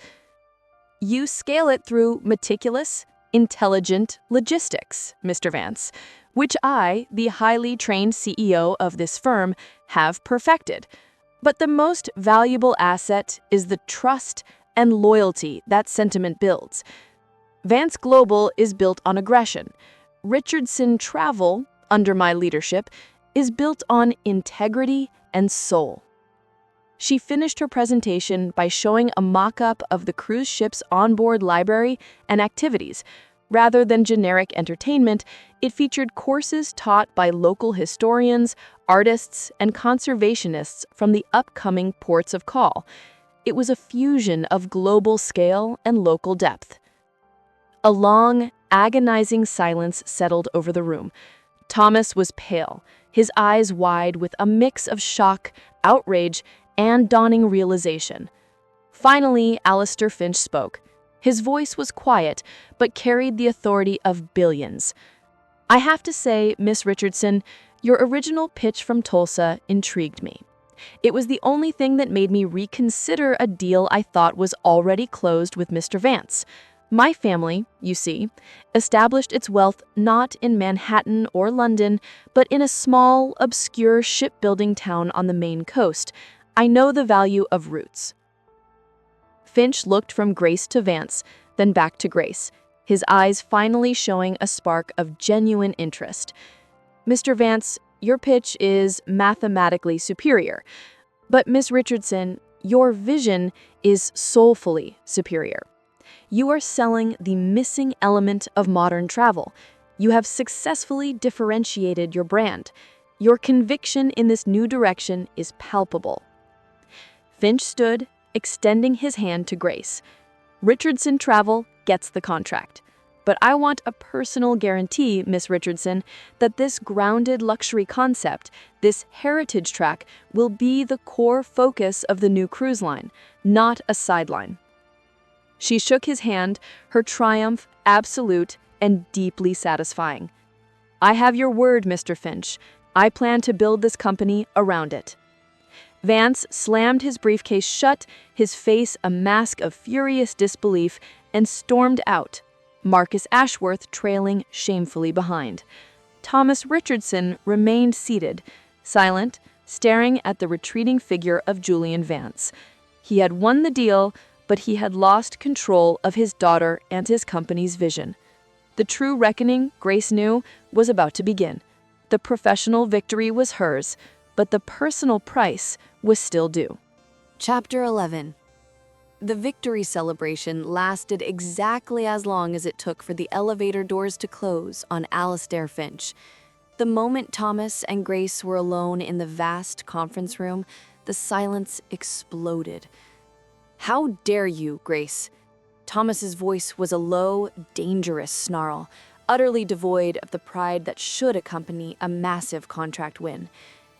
You scale it through meticulous, intelligent logistics, Mr. Vance, which I, the highly trained CEO of this firm, have perfected. But the most valuable asset is the trust and loyalty that sentiment builds. Vance Global is built on aggression. Richardson Travel, under my leadership, is built on integrity and soul. She finished her presentation by showing a mock-up of the cruise ship's onboard library and activities. Rather than generic entertainment, it featured courses taught by local historians, artists, and conservationists from the upcoming ports of call. It was a fusion of global scale and local depth. A long, agonizing silence settled over the room. Thomas was pale, his eyes wide with a mix of shock, outrage, and dawning realization. Finally, Alistair Finch spoke. His voice was quiet, but carried the authority of billions. I have to say, Miss Richardson, your original pitch from Tulsa intrigued me. It was the only thing that made me reconsider a deal I thought was already closed with Mr. Vance. My family, you see, established its wealth not in Manhattan or London, but in a small, obscure shipbuilding town on the Maine coast. I know the value of roots. Finch looked from Grace to Vance, then back to Grace, his eyes finally showing a spark of genuine interest. Mr. Vance, your pitch is mathematically superior, but Miss Richardson, your vision is soulfully superior. You are selling the missing element of modern travel. You have successfully differentiated your brand. Your conviction in this new direction is palpable. Finch stood, extending his hand to Grace. Richardson Travel gets the contract. But I want a personal guarantee, Miss Richardson, that this grounded luxury concept, this heritage track, will be the core focus of the new cruise line, not a sideline. She shook his hand, her triumph absolute and deeply satisfying. I have your word, Mr. Finch. I plan to build this company around it. Vance slammed his briefcase shut, his face a mask of furious disbelief, and stormed out, Marcus Ashworth trailing shamefully behind. Thomas Richardson remained seated, silent, staring at the retreating figure of Julian Vance. He had won the deal, but he had lost control of his daughter and his company's vision. The true reckoning, Grace knew, was about to begin. The professional victory was hers, but the personal price was still due. Chapter 11. The victory celebration lasted exactly as long as it took for the elevator doors to close on Alistair Finch. The moment Thomas and Grace were alone in the vast conference room, the silence exploded. How dare you, Grace? Thomas's voice was a low, dangerous snarl, utterly devoid of the pride that should accompany a massive contract win.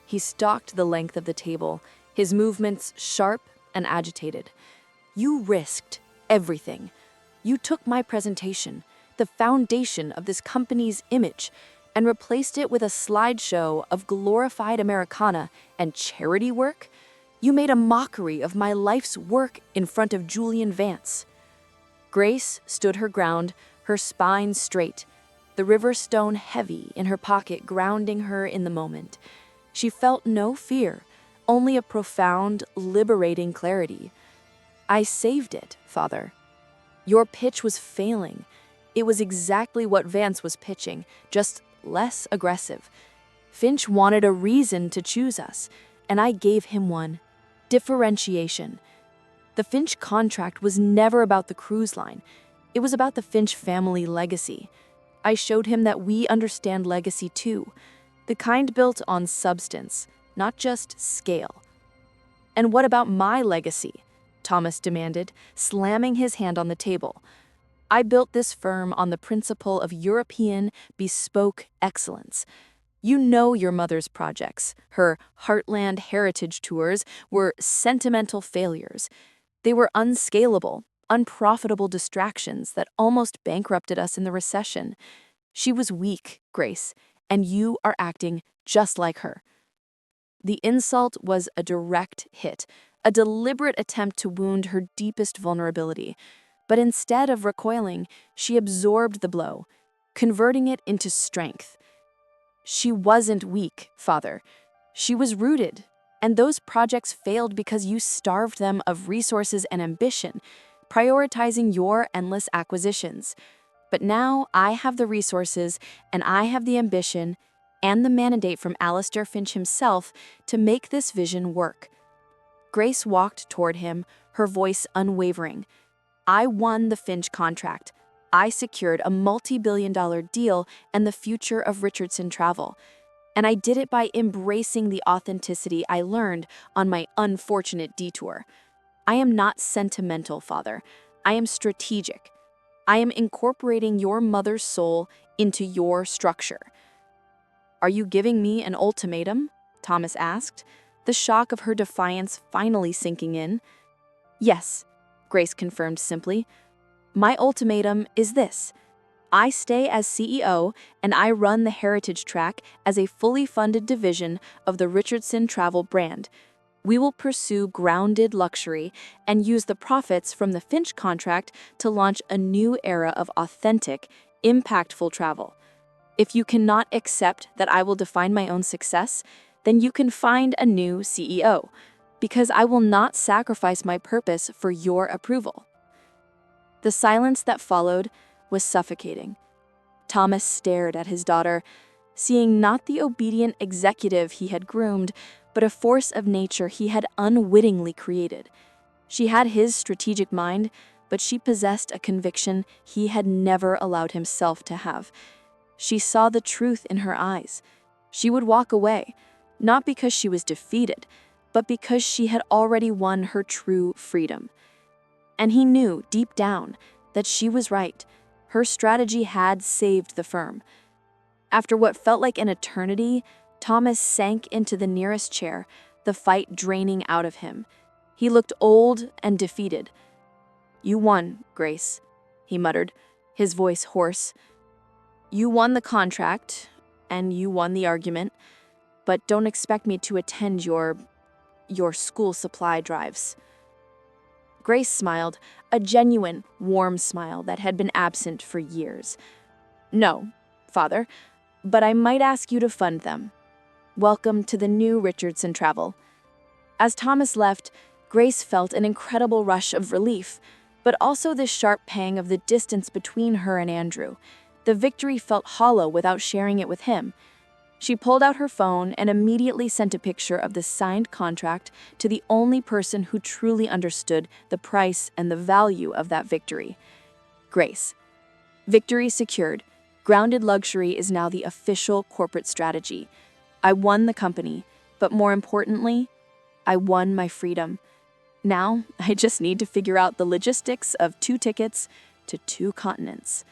He stalked the length of the table, his movements sharp and agitated. You risked everything. You took my presentation, the foundation of this company's image, and replaced it with a slideshow of glorified Americana and charity work. You made a mockery of my life's work in front of Julian Vance." Grace stood her ground, her spine straight, the river stone heavy in her pocket grounding her in the moment. She felt no fear, only a profound, liberating clarity. "I saved it, Father. Your pitch was failing. It was exactly what Vance was pitching, just less aggressive. Finch wanted a reason to choose us, and I gave him one: differentiation. The Finch contract was never about the cruise line. It was about the Finch family legacy. I showed him that we understand legacy too, the kind built on substance, not just scale." "And what about my legacy?" Thomas demanded, slamming his hand on the table. "I built this firm on the principle of European bespoke excellence. You know your mother's projects, her Heartland Heritage Tours, were sentimental failures. They were unscalable, unprofitable distractions that almost bankrupted us in the recession. She was weak, Grace, and you are acting just like her." The insult was a direct hit, a deliberate attempt to wound her deepest vulnerability. But instead of recoiling, she absorbed the blow, converting it into strength. "She wasn't weak, Father. She was rooted. And those projects failed because you starved them of resources and ambition, prioritizing your endless acquisitions. But now I have the resources, and I have the ambition, and the mandate from Alistair Finch himself to make this vision work." Grace walked toward him, her voice unwavering. "I won the Finch contract. I secured a multi-billion-dollar deal and the future of Richardson travel. And I did it by embracing the authenticity I learned on my unfortunate detour. I am not sentimental, Father. I am strategic. I am incorporating your mother's soul into your structure." "Are you giving me an ultimatum?" Thomas asked, the shock of her defiance finally sinking in. "Yes," Grace confirmed simply. "My ultimatum is this: I stay as CEO, and I run the Heritage Track as a fully funded division of the Richardson travel brand. We will pursue grounded luxury and use the profits from the Finch contract to launch a new era of authentic, impactful travel. If you cannot accept that I will define my own success, then you can find a new CEO, because I will not sacrifice my purpose for your approval." The silence that followed was suffocating. Thomas stared at his daughter, seeing not the obedient executive he had groomed, but a force of nature he had unwittingly created. She had his strategic mind, but she possessed a conviction he had never allowed himself to have. She saw the truth in her eyes. She would walk away, not because she was defeated, but because she had already won her true freedom. And he knew, deep down, that she was right. Her strategy had saved the firm. After what felt like an eternity, Thomas sank into the nearest chair, the fight draining out of him. He looked old and defeated. "You won, Grace," he muttered, his voice hoarse. "You won the contract, and you won the argument, but don't expect me to attend your school supply drives." Grace smiled, a genuine, warm smile that had been absent for years. "No, Father, but I might ask you to fund them. Welcome to the new Richardson travel." As Thomas left, Grace felt an incredible rush of relief, but also the sharp pang of the distance between her and Andrew. The victory felt hollow without sharing it with him. She pulled out her phone and immediately sent a picture of the signed contract to the only person who truly understood the price and the value of that victory: Grace. Victory secured. Grounded luxury is now the official corporate strategy. I won the company, but more importantly, I won my freedom. Now, I just need to figure out the logistics of 2 tickets to 2 continents.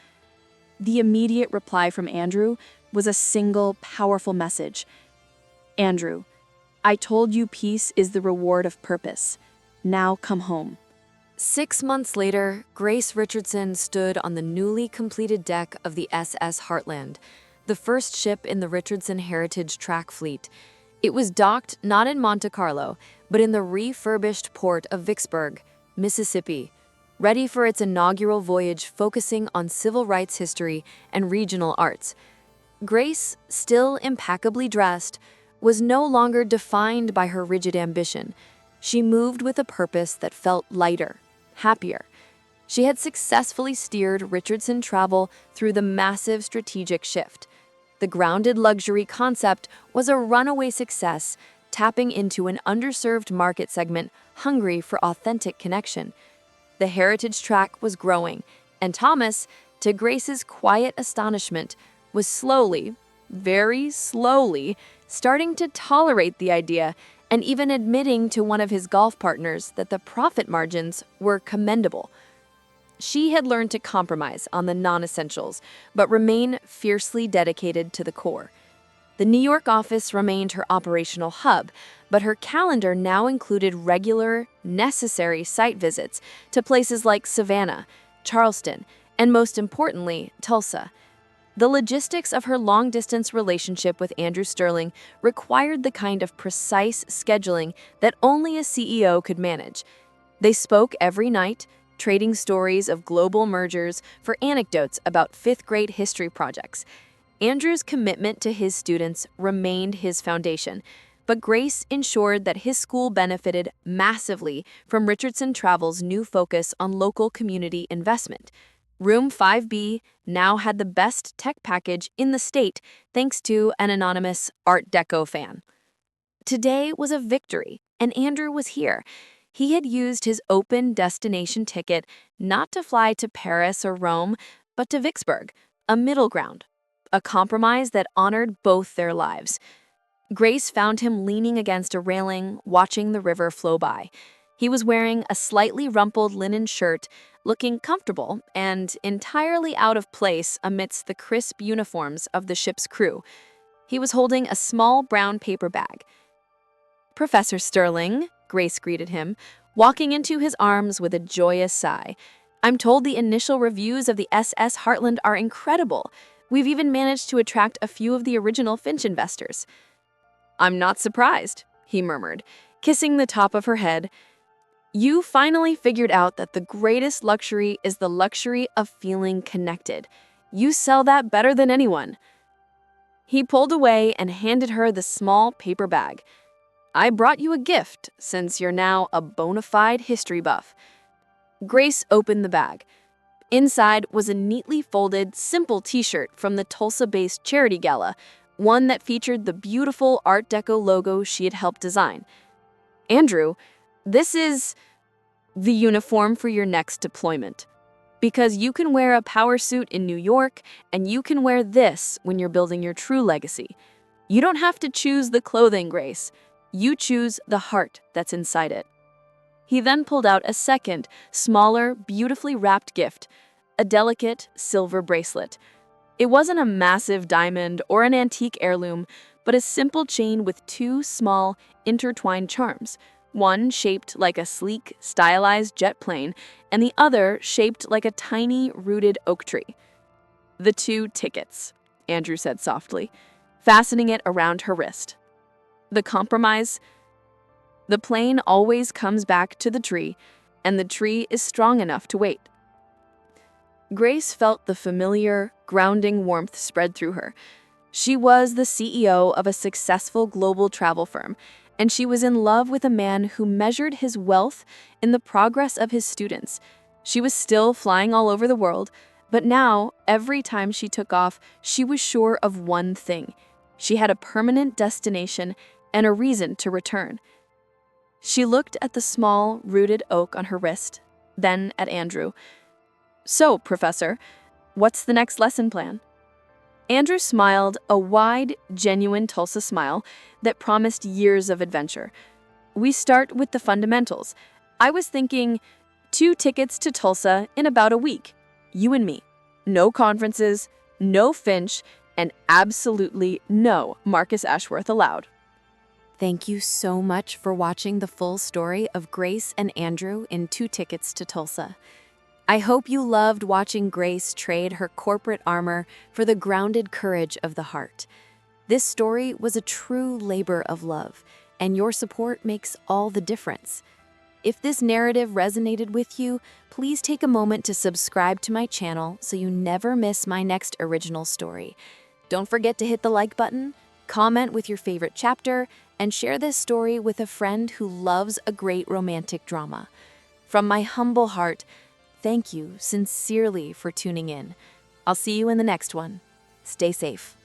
The immediate reply from Andrew was a single, powerful message. "Andrew, I told you peace is the reward of purpose. Now come home." 6 months later, Grace Richardson stood on the newly completed deck of the SS Heartland, the first ship in the Richardson Heritage Track fleet. It was docked not in Monte Carlo, but in the refurbished port of Vicksburg, Mississippi, ready for its inaugural voyage focusing on civil rights history and regional arts. Grace, still impeccably dressed, was no longer defined by her rigid ambition. She moved with a purpose that felt lighter, happier. She had successfully steered Richardson travel through the massive strategic shift. The grounded luxury concept was a runaway success, tapping into an underserved market segment hungry for authentic connection. The heritage track was growing, and Thomas, to Grace's quiet astonishment, was slowly, very slowly, starting to tolerate the idea and even admitting to one of his golf partners that the profit margins were commendable. She had learned to compromise on the non-essentials, but remain fiercely dedicated to the core. The New York office remained her operational hub, but her calendar now included regular, necessary site visits to places like Savannah, Charleston, and most importantly, Tulsa. The logistics of her long-distance relationship with Andrew Sterling required the kind of precise scheduling that only a CEO could manage. They spoke every night, trading stories of global mergers for anecdotes about fifth-grade history projects. Andrew's commitment to his students remained his foundation, but Grace ensured that his school benefited massively from Richardson Travel's new focus on local community investment. Room 5B now had the best tech package in the state thanks to an anonymous Art Deco fan. Today was a victory, and Andrew was here. He had used his open destination ticket not to fly to Paris or Rome, but to Vicksburg, a middle ground, a compromise that honored both their lives. Grace found him leaning against a railing, watching the river flow by. He was wearing a slightly rumpled linen shirt, looking comfortable and entirely out of place amidst the crisp uniforms of the ship's crew. He was holding a small brown paper bag. "Professor Sterling," Grace greeted him, walking into his arms with a joyous sigh. "I'm told the initial reviews of the SS Heartland are incredible. We've even managed to attract a few of the original Finch investors." "I'm not surprised," he murmured, kissing the top of her head. "You finally figured out that the greatest luxury is the luxury of feeling connected. You sell that better than anyone." He pulled away and handed her the small paper bag. "I brought you a gift, since you're now a bona fide history buff." Grace opened the bag. Inside was a neatly folded, simple t-shirt from the Tulsa-based charity gala, one that featured the beautiful Art Deco logo she had helped design. "Andrew, this is the uniform for your next deployment. Because you can wear a power suit in New York, and you can wear this when you're building your true legacy. You don't have to choose the clothing, Grace. You choose the heart that's inside it." He then pulled out a second, smaller, beautifully wrapped gift, a delicate silver bracelet. It wasn't a massive diamond or an antique heirloom, but a simple chain with two small, intertwined charms, one shaped like a sleek, stylized jet plane, and the other shaped like a tiny, rooted oak tree. "The 2 tickets," Andrew said softly, fastening it around her wrist. "The compromise? The plane always comes back to the tree, and the tree is strong enough to wait." Grace felt the familiar, grounding warmth spread through her. She was the CEO of a successful global travel firm, and she was in love with a man who measured his wealth in the progress of his students. She was still flying all over the world, but now, every time she took off, she was sure of one thing. She had a permanent destination and a reason to return. She looked at the small, rooted oak on her wrist, then at Andrew. "So, Professor, what's the next lesson plan?" Andrew smiled, a wide, genuine Tulsa smile that promised years of adventure. "We start with the fundamentals. I was thinking 2 tickets to Tulsa in about a week. You and me. No conferences, no Finch, and absolutely no Marcus Ashworth allowed." Thank you so much for watching the full story of Grace and Andrew in 2 Tickets to Tulsa. I hope you loved watching Grace trade her corporate armor for the grounded courage of the heart. This story was a true labor of love, and your support makes all the difference. If this narrative resonated with you, please take a moment to subscribe to my channel so you never miss my next original story. Don't forget to hit the like button, comment with your favorite chapter, and share this story with a friend who loves a great romantic drama. From my humble heart, thank you sincerely for tuning in. I'll see you in the next one. Stay safe.